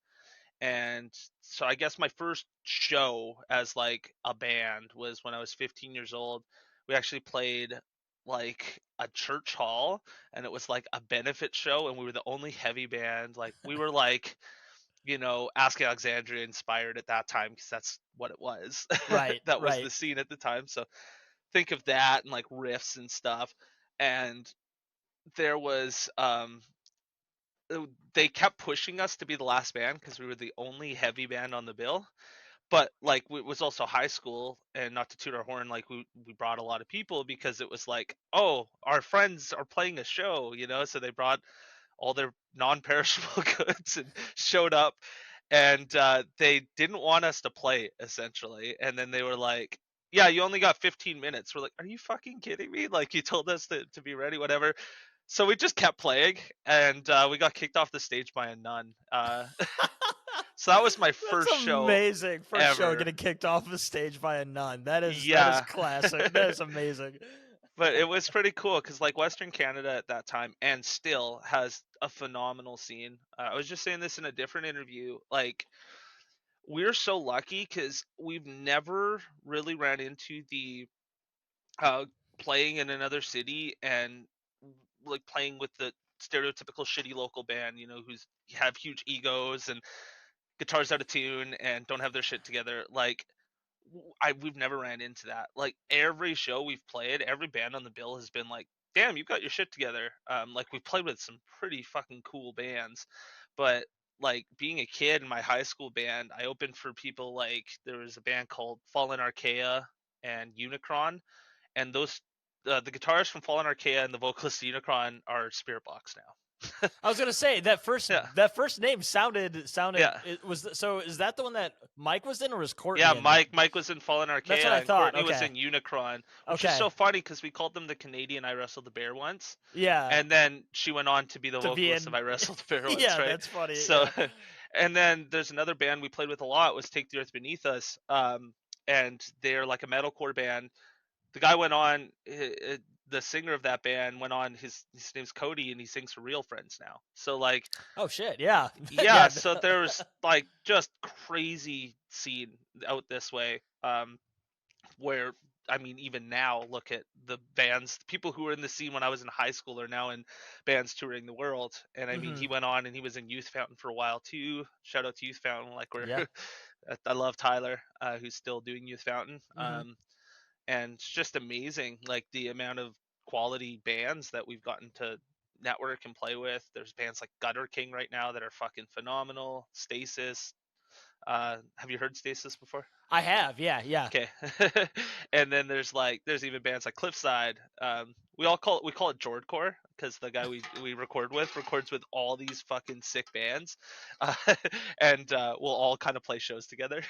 and so I guess my first show as like a band was when I was 15 years old. We actually played like a church hall, and it was like a benefit show, and we were the only heavy band. Like, we were like Ask Alexandria inspired at that time, because that's what it was. Right. That was the Right. scene at the time. So think of that and like riffs and stuff. And there was they kept pushing us to be the last band because we were the only heavy band on the bill. But like, it was also high school, and not to toot our horn, like we brought a lot of people because it was like, oh, our friends are playing a show, so they brought all their non-perishable goods and showed up. And they didn't want us to play, essentially. And then they were like, yeah, you only got 15 minutes. We're like, are you fucking kidding me? Like, you told us to be ready, whatever. So we just kept playing, and we got kicked off the stage by a nun. So that was my first That's show amazing. First show ever. getting kicked off the stage by a nun. That is Yeah. classic. That is amazing. But it was pretty cool because like Western Canada at that time, and still, has a phenomenal scene. I was just saying this in a different interview. Like, we're so lucky because we've never really ran into the playing in another city and like playing with the stereotypical shitty local band, who's have huge egos and guitars out of tune and don't have their shit together. Like, we've never ran into that. Like every show we've played, every band on the bill has been like, damn, you've got your shit together. Like we played with some pretty fucking cool bands, but like being a kid in my high school band, I opened for people like there was a band called Fallen Archaea and Unicron, and those the guitarist from Fallen Archaea and the vocalist of Unicron are Spirit Box now. I was gonna say that first Yeah. name sounded. Yeah. It was so. Is that the one that Mike was in, or was Courtney? Yeah, in? Mike was in Fallen Archaea. That's what I and thought. Courtney was Okay. in Unicron, which Okay. is so funny because we called them the Canadian I Wrestled the Bear once, Yeah. and then she went on to be the To be vocalist in- of I Wrestled the Bear once, yeah, right? that's funny. So, yeah. and then there's another band we played with a lot was Take the Earth Beneath Us, and they're like a metalcore band. The guy went on, the singer of that band went on. His name's Cody, and he sings for Real Friends now. So like, Oh shit, yeah. yeah. So there's like just crazy scene out this way, where I mean, even now, look at the bands. People who were in the scene when I was in high school are now in bands touring the world. And I mean, he went on and he was in Youth Fountain for a while too. Shout out to Youth Fountain, like we're. Yeah. I love Tyler, who's still doing Youth Fountain. And it's just amazing, like the amount of quality bands that we've gotten to network and play with. There's bands like Gutter King right now that are fucking phenomenal. Stasis. Have you heard Stasis before? I have, yeah. Okay. And then there's even bands like Cliffside. We call it Jordcore because the guy we record with records with all these fucking sick bands, and we'll all kind of play shows together.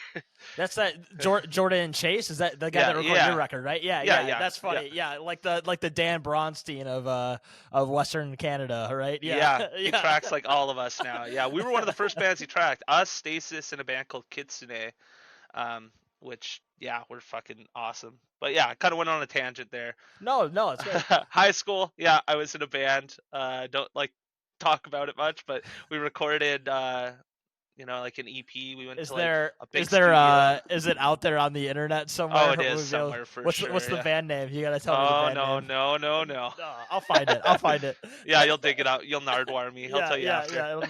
That's that Jordan Chase. Is that the guy that recorded your record, right? Yeah. That's funny. Yeah, like the Dan Bronstein of Western Canada, right? Yeah. He tracks like all of us now. Yeah, we were one of the first bands he tracked. Us, Stasis, and a band called Kitsune. Which we're fucking awesome. But yeah, I kind of went on a tangent there. No, it's good. High school, yeah, I was in a band. Don't like talk about it much, but we recorded like an EP. We went to a big studio. Is it out there on the internet somewhere? Oh, it is somewhere for sure. What's the band name? You gotta tell me the band name. No. I'll find it. Yeah, you'll dig it out. You'll nardwire me. I'll tell you after.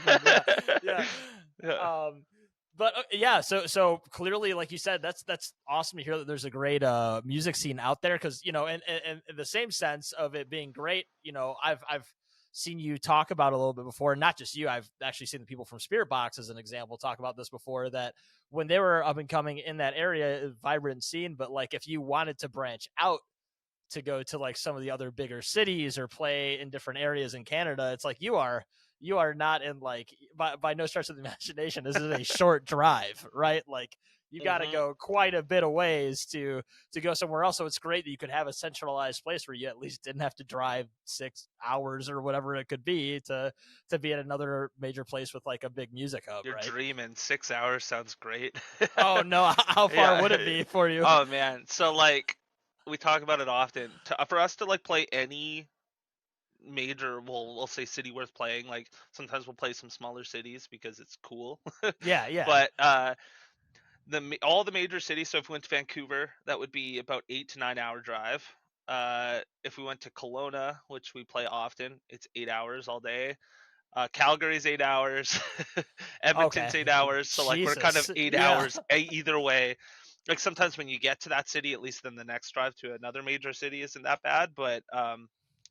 Yeah. But so clearly, like you said, that's awesome to hear that there's a great music scene out there, because in the same sense of it being great, I've seen you talk about it a little bit before, and not just you. I've actually seen the people from Spirit Box as an example talk about this before, that when they were up and coming in that area, vibrant scene, but like if you wanted to branch out to go to like some of the other bigger cities or play in different areas in Canada, it's like you are not in like by no stretch of the imagination. This is a short drive, right? Like you got to go quite a bit of ways to go somewhere else. So it's great that you could have a centralized place where you at least didn't have to drive 6 hours or whatever it could be to be at another major place with like a big music hub. You're right? dreaming. 6 hours sounds great. Oh no, how far would it be for you? Oh man, so like we talk about it often. For us to like play any major, we'll say city worth playing, like sometimes we'll play some smaller cities because it's cool. Yeah. But all the major cities, so if we went to Vancouver, that would be about 8 to 9 hour drive. If we went to Kelowna, which we play often, it's 8 hours all day. Calgary's 8 hours. Edmonton's 8 hours. So like we're kind of 8 hours either way. Like sometimes when you get to that city, at least then the next drive to another major city isn't that bad. But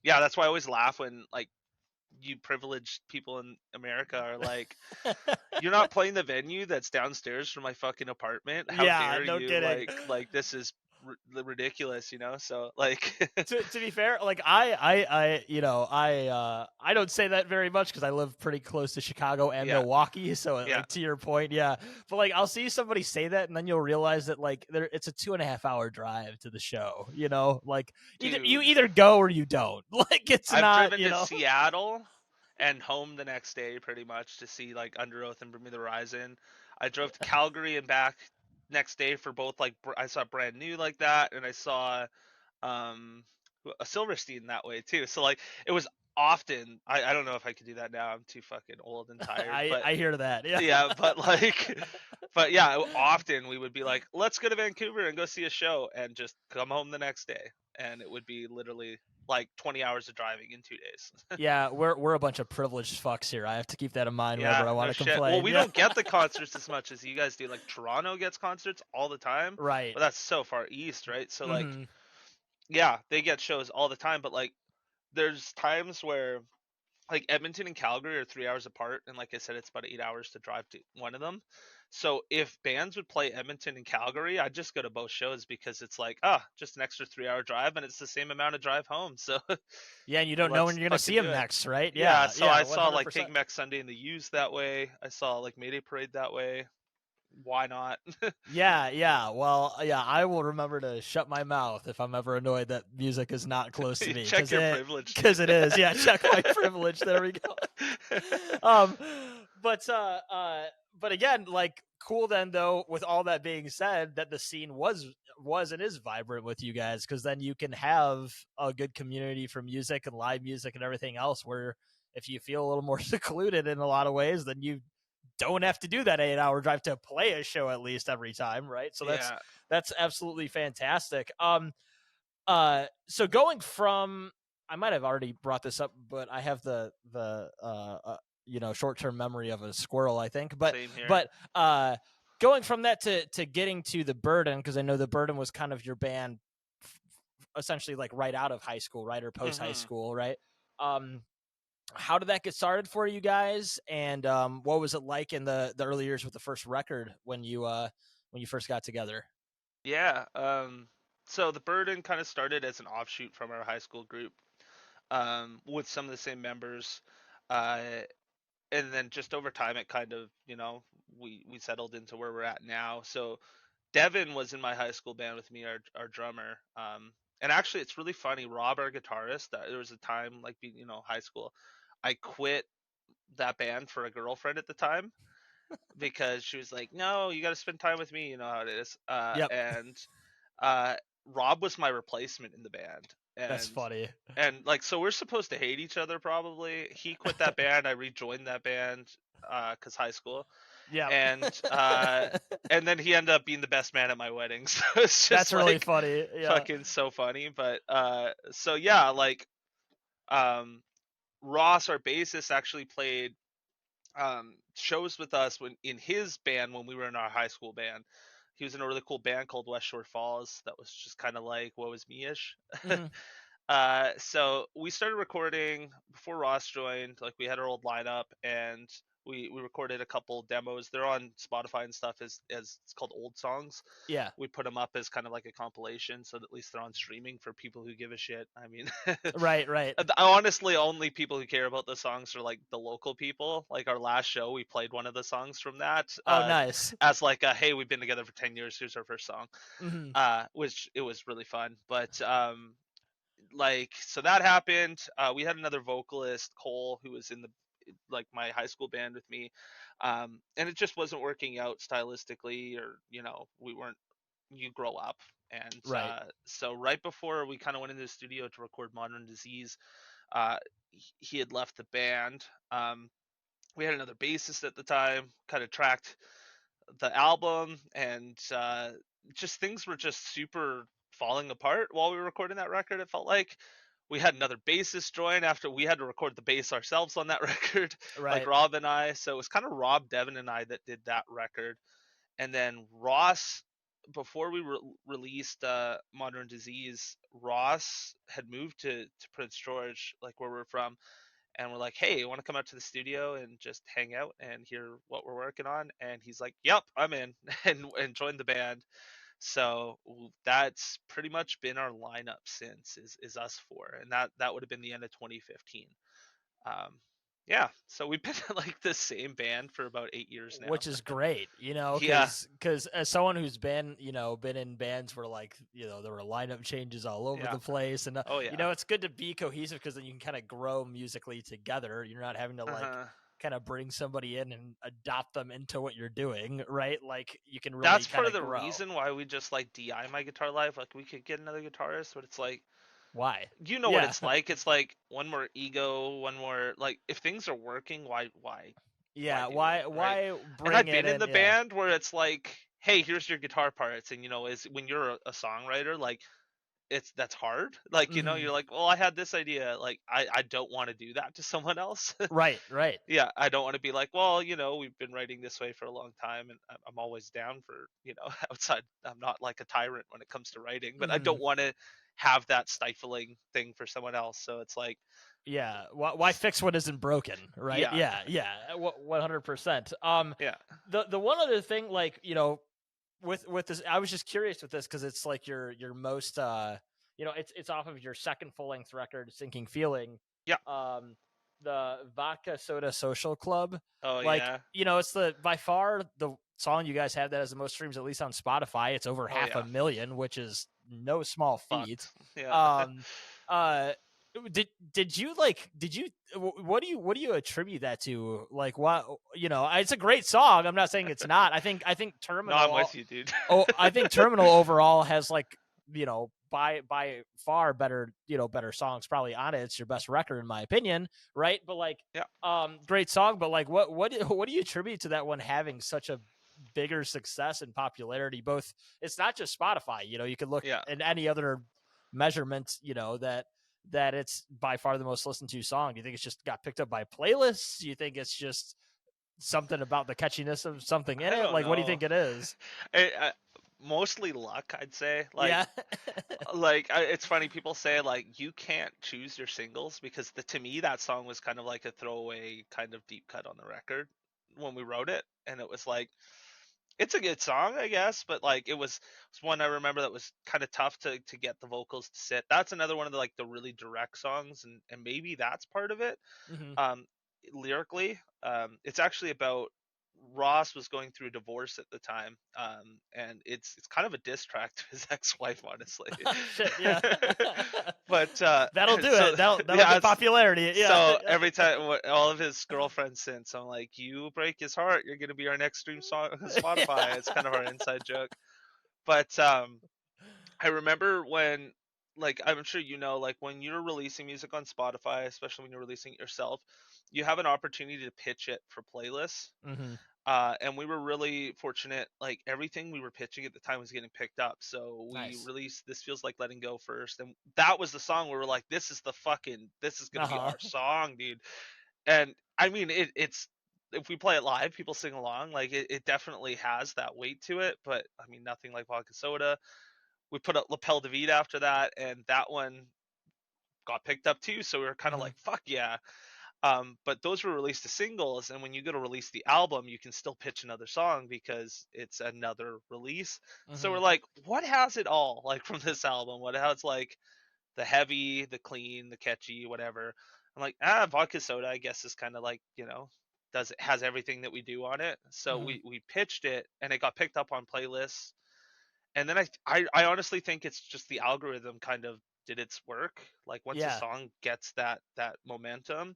that's why I always laugh when like you privileged people in America are like, you're not playing the venue that's downstairs from my fucking apartment. How dare no you? kidding. Like this is ridiculous, so like to be fair, like I don't say that very much because I live pretty close to Chicago and Milwaukee, so like, to your point, but like I'll see somebody say that and then you'll realize that like it's a 2.5 hour drive to the show, like you either go or you don't. Like I've driven to Seattle and home the next day pretty much to see like Under Oath and Bring Me the Horizon. I drove to Calgary and back next day for both, like I saw Brand New like that, and I saw a Silverstein that way too. So like it was often. I don't know if I could do that now. I'm too fucking old and tired. I hear that. But often we would be like, let's go to Vancouver and go see a show and just come home the next day, and it would be literally like 20 hours of driving in 2 days. Yeah, we're a bunch of privileged fucks here. I have to keep that in mind whenever I want no to shit. complain. Well, we Yeah. don't get the concerts as much as you guys do. Like Toronto gets concerts all the time, Right. but that's so far east, right? So like, Mhm. yeah, they get shows all the time, but like, there's times where like Edmonton and Calgary are 3 hours apart, and like I said, it's about 8 hours to drive to one of them. So if bands would play Edmonton and Calgary, I'd just go to both shows because it's like, just an extra 3 hour drive, and it's the same amount of drive home. So Yeah, and you don't know when let's you're gonna see fucking him do it. next, right? Yeah, Yeah, so yeah, I one saw hundred like Take percent. Back Sunday in the Used that way. I saw like Mayday Parade that way. Why not? Yeah, yeah. Well, yeah, I will remember to shut my mouth if I'm ever annoyed that music is not close to me, Check your privilege, dude. because it is. Yeah, check my privilege. There we go. Um, but but again, like cool then though. With all that being said, that the scene was and is vibrant with you guys, because then you can have a good community for music and live music and everything else. Where if you feel a little more secluded in a lot of ways, then you don't have to do that 8-hour drive to play a show at least every time, right? So Yeah. that's absolutely fantastic. So going from, I might have already brought this up, but I have the short term memory of a squirrel, I think. But Same here. but going from that to getting to the Burden, because I know the Burden was kind of your band, essentially like right out of high school, right, or post high school, right? How did that get started for you guys, and what was it like in the early years with the first record when you first got together? Yeah. So the Burden kind of started as an offshoot from our high school group, with some of the same members, uh, and then just over time, it kind of, we settled into where we're at now. So Devin was in my high school band with me, our drummer. And actually, it's really funny. Rob, our guitarist, there was a time like being, high school, I quit that band for a girlfriend at the time because she was like, "No, you got to spend time with me. You know how it is." Yep, And uh, Rob was my replacement in the band, that's and funny. like so we're supposed to hate each other probably. He quit that band, I rejoined that band because high school, Yep. and and then he ended up being the best man at my wedding. So it's just That's really like funny. Yeah. fucking so funny. But so yeah, like um, Ross, our bassist, actually played shows with us when in his band when we were in our high school band. He was in a really cool band called West Shore Falls that was just kind of like what was me-ish. Hmm. So we started recording before Ross joined. Like we had our old lineup, and we recorded a couple demos. They're on Spotify and stuff as it's called old songs. Yeah. We put them up as kind of like a compilation, so that at least they're on streaming for people who give a shit. I mean, Right. Right. honestly, only people who care about the songs are like the local people. Like our last show, we played one of the songs from that Oh, nice. as like a hey, we've been together for 10 years. Here's our first song, Hmm. which it was really fun. But like so that happened. We had another vocalist, Cole, who was in the like my high school band with me, and it just wasn't working out stylistically, or we weren't. You grow up, and Right. so right before we kind of went into the studio to record Modern Disease, uh, he had left the band. We had another bassist at the time, kind of tracked the album, and just things were just super falling apart while we were recording that record. It felt like we had another bassist join after we had to record the bass ourselves on that record, like Right. Rob and I. So it was kind of Rob, Devin, and I that did that record. And then Ross, before we released Modern Disease, Ross had moved to Prince George, like where we're from, and we're like, hey, you want to come out to the studio and just hang out and hear what we're working on? And he's like, yep, I'm in, and joined the band. So that's pretty much been our lineup since is us four, and that would have been the end of 2015. Um, yeah, so we've been like the same band for about 8 years now. Which is great, Yeah, because as someone who's been in bands where like there were lineup changes all over yeah. the place, and Oh yeah. it's good to be cohesive because then you can kind of grow musically together. You're not having to like Uh-huh. kind of bring somebody in and adopt them into what you're doing, right? Like you can really That's kind part of of the grow. reason why we just like DI my guitar live. Like we could get another guitarist, but it's like Why? you know what Yeah. it's like. It's like one more ego, one more like if things are working, why Yeah. do Why? it, right? Why And bring I've it been in in? the Yeah. band where it's like, hey, here's your guitar parts, and is when you're a songwriter, like that's hard. Like, you know, Mhm. you're like, well, I had this idea. Like, I don't want to do that to someone else. Right, right. Yeah, I don't want to be like, well, you know, we've been writing this way for a long time, and I'm always down for, you know, outside. I'm not like a tyrant when it comes to writing, but I Mhm. don't want to have that stifling thing for someone else. So it's like, Yeah. Why fix what isn't broken, right? yeah, Yeah, yeah. 100%. yeah, The one other thing, like, with this, I was just curious with this because it's like your most it's off of your second full length record, Sinking Feeling. yeah. Um, the Vodka Soda Social Club, Oh like, yeah, it's the by far the song you guys have that has the most streams, at least on Spotify. It's over oh half yeah. a million, which is no small feat. Fucked. Yeah. Um, uh, what do you attribute that to? Like, what, it's a great song. I'm not saying it's not. I think No, I'm Terminal. with you, dude. Oh, I think Terminal overall has, like, by far better songs probably on it. It's your best record in my opinion, right? But, like, Yeah. great song. But, like, what do you attribute to that one having such a bigger success and popularity? Both, it's not just Spotify. You could look Yeah. at any other measurement. That it's by far the most listened to song. Do you think it's just got picked up by playlists? Do you think it's just something about the catchiness of something in I it? don't Like, what do you know. think it is? Mostly luck, I'd say. Yeah. It's funny, people say like you can't choose your singles because to me that song was kind of like a throwaway kind of deep cut on the record when we wrote it, and it was like it's a good song, I guess, but like it was one I remember that was kind of tough to get the vocals to sit. That's another one of the really direct songs, and maybe that's part of it. Hmm. um Lyrically, it's actually about Ross was going through a divorce at the time, and it's kind of a diss track to his ex-wife, honestly. Shit, yeah. But That'll do so it. That'll yeah, get popularity. Yeah. so every time all of his girlfriends since, I'm like, you break his heart, you're gonna be our next stream song on Spotify. It's kind of our inside joke. But I remember when, like, I'm sure you know, like when you're releasing music on Spotify, especially when you're releasing it yourself, you have an opportunity to pitch it for playlists. Hmm. And we were really fortunate. Like everything we were pitching at the time was getting picked up. So we Nice. released "This Feels Like Letting Go" first, and that was the song where we're like, this is gonna be Uh-huh. our song, dude." And I mean, it's if we play it live, people sing along. Like it definitely has that weight to it. But I mean, nothing like Vodka Soda. We put up Lapel de Vide after that, and that one got picked up too. So we were kind of Hmm. like, fuck yeah. But those were released as singles, and when you go to release the album, you can still pitch another song because it's another release. So we're Hmm. like, what has it all, like, from this album? What has, like, the heavy, the clean, the catchy, whatever. I'm like, Vodka Soda, I guess, is kind of like, has everything that we do on it. So Hmm. we pitched it, and it got picked up on playlists. And then I honestly think it's just the algorithm kind of did its work. Like once a Yeah. song gets that momentum,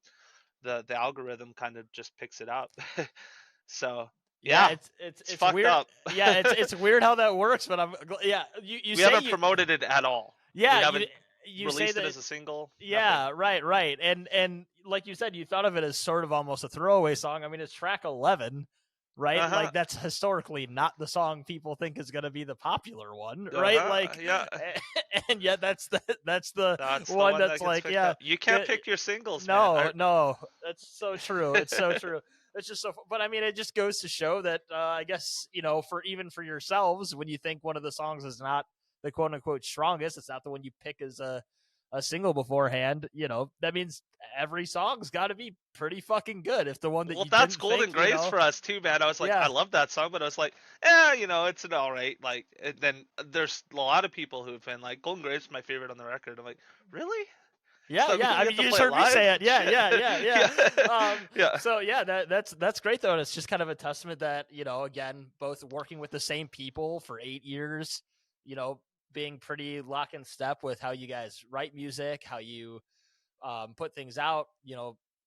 the algorithm kind of just picks it up. So Yeah. yeah, It's it's it's fucked weird. up. Yeah. It's weird how that works. But yeah. You We say haven't you. promoted it at all. We Yeah. You haven't you say released it that. as a single. Nothing. Yeah, right. And like you said, you thought of it as sort of almost a throwaway song. I mean, it's track 11, right? Uh huh. Like, that's historically not the song people think is going to be the popular one, Uh right? huh. Like, Yeah. and yet that's the That's the one one that that's gets like, picked yeah, up. You can't get, pick your singles, man. no, that's so true. It's so true. It's just so, but I mean, it just goes to show that, I guess, for yourselves, when you think one of the songs is not the quote unquote strongest, it's not the one you pick as a single beforehand. That means every song's got to be pretty fucking good. If the one that Well, you that's didn't golden think, grace for us too, man. I was like, I yeah, love that song, but I was like, it's an all right. Like, and then there's a lot of people who've been like, Golden Grace is my favorite on the record. I'm like, really? yeah, So that yeah. means I we mean, have to you just play it heard me live? say it. Yeah, Shit. yeah. Yeah. Yeah. So yeah, that's great though. And it's just kind of a testament that, again, both working with the same people for 8 years, you know, being pretty lock in step with how you guys write music, how you put things out,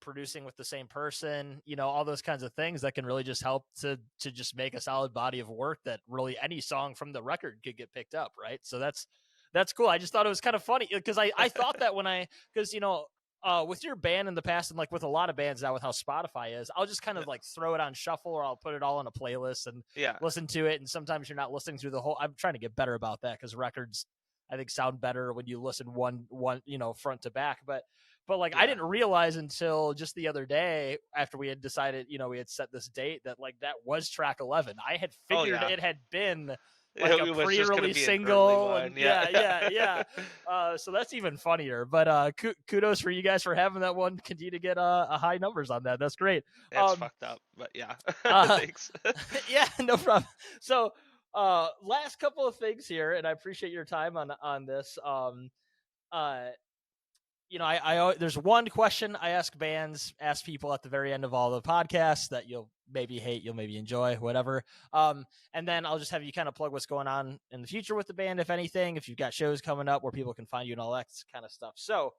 producing with the same person, all those kinds of things that can really just help to just make a solid body of work that really any song from the record could get picked up, right? So that's cool. I just thought it was kind of funny because I thought that because with your band in the past, and like with a lot of bands now with how Spotify is, I'll just kind Yeah. of like throw it on shuffle, or I'll put it all in a playlist and Yeah. listen to it. And sometimes you're not listening through the whole. I'm trying to get better about that because records I think sound better when you listen one front to back. But like I Yeah. didn't realize until just the other day after we had decided, we had set this date that like that was track 11. I had figured yeah. it had been like a It was just gonna pre-release be an single, early and one. Yeah. so that's even funnier. But kudos for you guys for having that one continue to get a high numbers on that. That's great. It's fucked up, but yeah. Thanks. Yeah, no problem. So last couple of things here, and I appreciate your time on this. I there's one question I ask people at the very end of all the podcasts that you'll maybe hate, you'll maybe enjoy, whatever. And then I'll just have you kind of plug what's going on in the future with the band, if anything, if you've got shows coming up where people can find you and all that kind of stuff. So,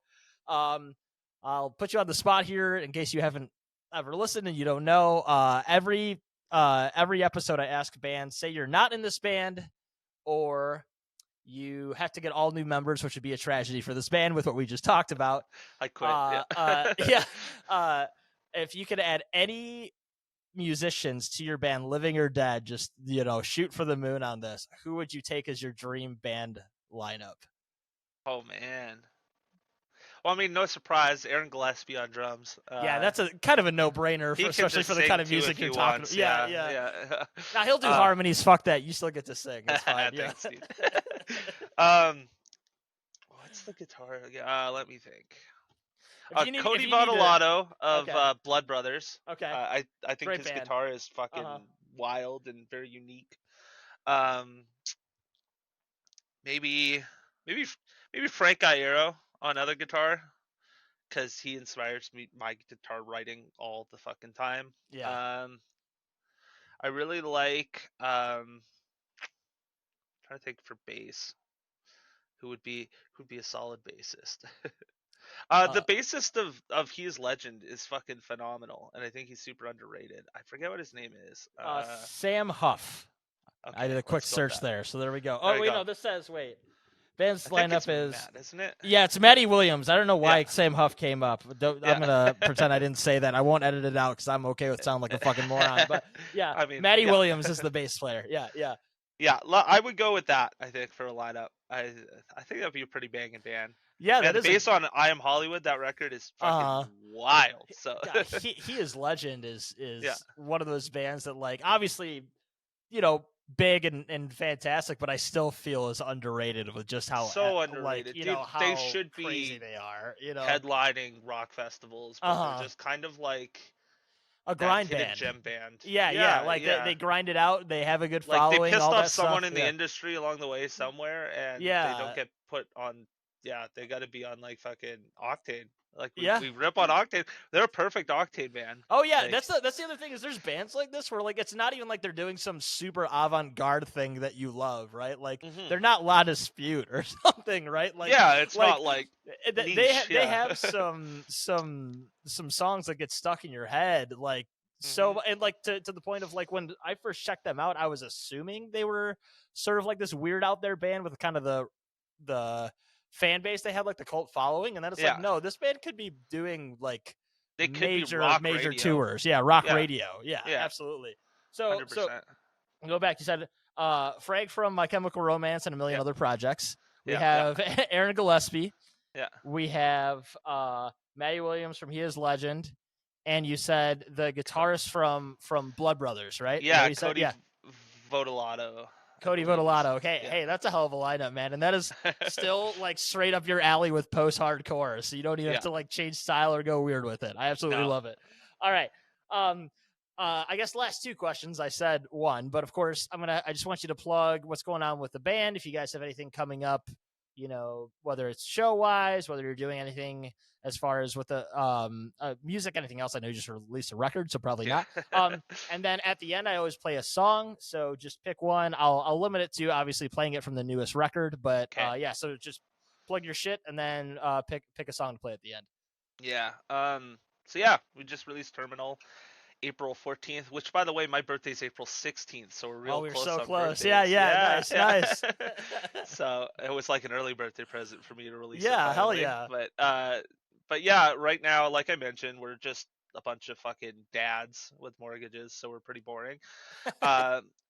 I'll put you on the spot here in case you haven't ever listened and you don't know. Every episode I ask bands, say you're not in this band or you have to get all new members, which would be a tragedy for this band with what we just talked about. I quit. If you could add any musicians to your band, living or dead, just, shoot for the moon on this, who would you take as your dream band lineup? Oh, man. Well, I mean, no surprise, Aaron Gillespie on drums. Yeah, that's a kind of a no-brainer, especially for the kind of music you're talking about. Yeah. Now, he'll do harmonies. Fuck that. You still get to sing. It's fine. Thanks, dude. What's the guitar? Let me think. Cody Bottolato of Blood Brothers. Okay. I think Great his band. guitar is fucking wild and very unique. Maybe Frank Iero on other guitar, because he inspires my guitar writing all the fucking time. Yeah. I really like trying to think for bass. Who would be a solid bassist? The bassist of He Is Legend is fucking phenomenal, and I think he's super underrated. I forget what his name is. Sam Huff. Okay, I did a quick search there, so there we go. No, this says band's lineup is Matt, isn't it? Yeah, it's Matty Williams. I don't know why Sam Huff came up. I'm gonna pretend I didn't say that. I won't edit it out because I'm okay with sounding like a fucking moron. But yeah, I mean, Matty Williams is the bass player. Yeah. I would go with that. I think for a lineup, I think that'd be a pretty banging band. Yeah, that is based on I Am Hollywood. That record is fucking wild. So God, he is legend. Is one of those bands that, like, obviously, big and fantastic, but I still feel is underrated with just how underrated. Like, how they should crazy be they are. Headlining rock festivals, but they're just kind of like a grind band, gem band. Yeah. They grind it out. They have a good following. Like they pissed all off that someone stuff. in the industry along the way somewhere, and they don't get put on. Yeah, they got to be on like fucking Octane. Like we rip on Octane. They're a perfect Octane band. Oh yeah, like, that's the other thing is there's bands like this where like it's not even like they're doing some super avant-garde thing that you love, right? Like they're not La Dispute or something, right? Like it's not like they have some songs that get stuck in your head, like so, and like to the point of like when I first checked them out, I was assuming they were sort of like this weird out there band with kind of the fan base they had, like the cult following, and then it's like, no, this band could be doing like they could major radio. tours, rock radio, absolutely. So 100%. Go back. You said Frank from My Chemical Romance and a million other projects. We have Aaron Gillespie. Yeah. We have Matty Williams from He Is Legend, and you said the guitarist from Blood Brothers, right? Yeah, Cody Bottolato. Cody Bottolato. Okay, hey, that's a hell of a lineup, man, and that is still like straight up your alley with post-hardcore. So you don't even have to like change style or go weird with it. I absolutely love it. All right, I guess last two questions. I said one, but of course I just want you to plug what's going on with the band. If you guys have anything coming up, whether it's show-wise, whether you're doing anything as far as with the music, anything else. I know you just released a record, so probably not. And then at the end, I always play a song, so just pick one. I'll limit it to obviously playing it from the newest record, but so just plug your shit and then pick a song to play at the end. We just released Terminal April 14th, which, by the way, my birthday's April 16th, so we're real close. So on close. Birthdays. Nice. So it was like an early birthday present for me to release. Yeah, hell yeah. But right now, like I mentioned, we're just a bunch of fucking dads with mortgages, so we're pretty boring.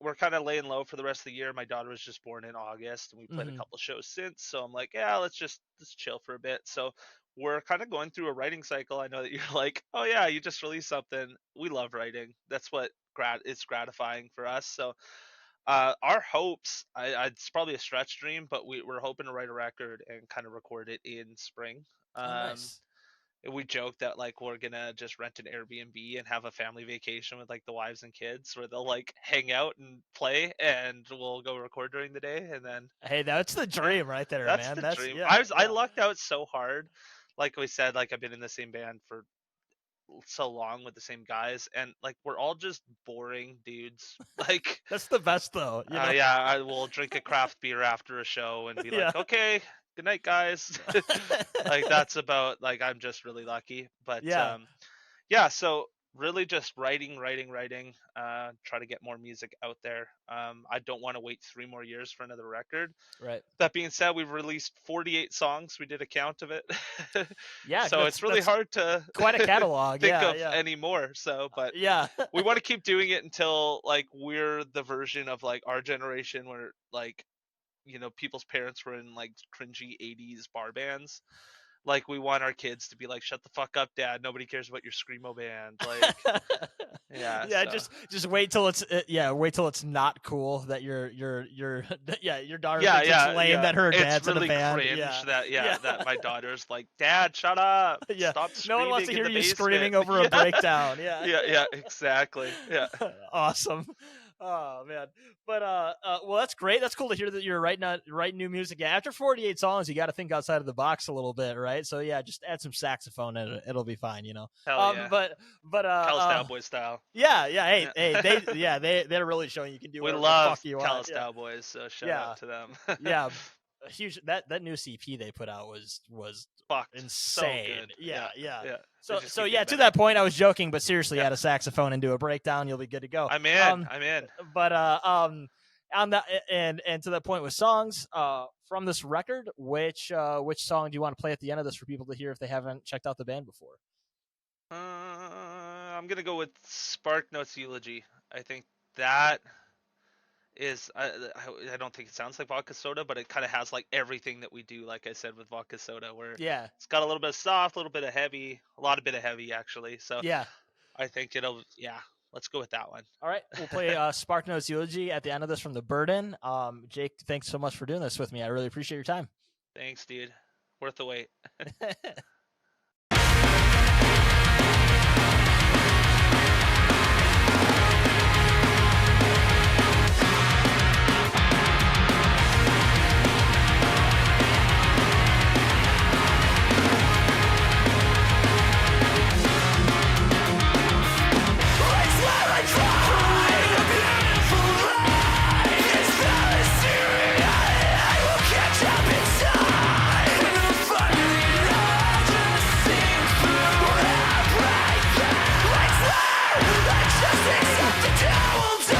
We're kind of laying low for the rest of the year. My daughter was just born in August, and we played a couple shows since. So I'm like, yeah, let's chill for a bit. So we're kind of going through a writing cycle. I know that you're like, oh yeah, you just released something. We love writing. That's what it's gratifying for us. So our hopes, it's probably a stretch dream, but we're hoping to write a record and kind of record it in spring. Nice. We joke that like we're gonna just rent an Airbnb and have a family vacation with like the wives and kids where they'll like hang out and play, and we'll go record during the day, and then Hey, that's the dream right there, that's man. the That's dream. yeah, I lucked out so hard. Like we said, like I've been in the same band for so long with the same guys, and like we're all just boring dudes. Like that's the best though. You know? yeah, I will drink a craft beer after a show and be Yeah. like, okay, good night, guys. Like that's about like I'm just really lucky. But Yeah. So really just writing, try to get more music out there. I don't want to wait 3 more years for another record. Right. That being said, we've released 48 songs. We did a count of it. Yeah. So it's really hard to quite a catalog. think yeah, of yeah. any more. So, but Yeah. we want to keep doing it until like we're the version of like our generation where like, you know, people's parents were in like cringy 80s bar bands. Like we want our kids to be like, shut the fuck up, dad, nobody cares about your screamo band. Like yeah, just wait till it's wait till it's not cool that your your daughter yeah, thinks it's lame that her dad's it's really in a band. cringe Yeah. that my daughter's like, dad, shut up. Yeah. Stop No screaming one wants to in hear the you basement." screaming over a breakdown. Yeah. Yeah, exactly. Yeah. Awesome. Oh man. But well, that's great. That's cool to hear that you're writing new music. Yeah, after 48 songs, you got to think outside of the box a little bit, right? So yeah, just add some saxophone and it'll be fine, you know. Hell yeah. But Callous Cowboy style. Yeah. Hey, they're really showing you can do We whatever love the fuck you want. Callous Cowboys, so shout out to them. Yeah. A huge that new CP they put out was Fucked. insane. So good. Yeah. They just So keep yeah, getting to better. that point, I was joking, but seriously, add a saxophone and do a breakdown, you'll be good to go. I'm in. But on that and to that point with songs from this record, which song do you want to play at the end of this for people to hear if they haven't checked out the band before? I'm gonna go with Spark Notes Eulogy. I think that is I don't think it sounds like vodka soda, but it kind of has like everything that we do, like I said with vodka soda, where it's got a little bit of soft, a little bit of heavy, a lot of bit of heavy actually. So yeah, I think let's go with that one. All right, we'll play Spark Notes Eulogy at the end of this from The Burden. Jake, thanks so much for doing this with me. I really appreciate your time. Thanks, dude. Worth the wait. Just accept the devil.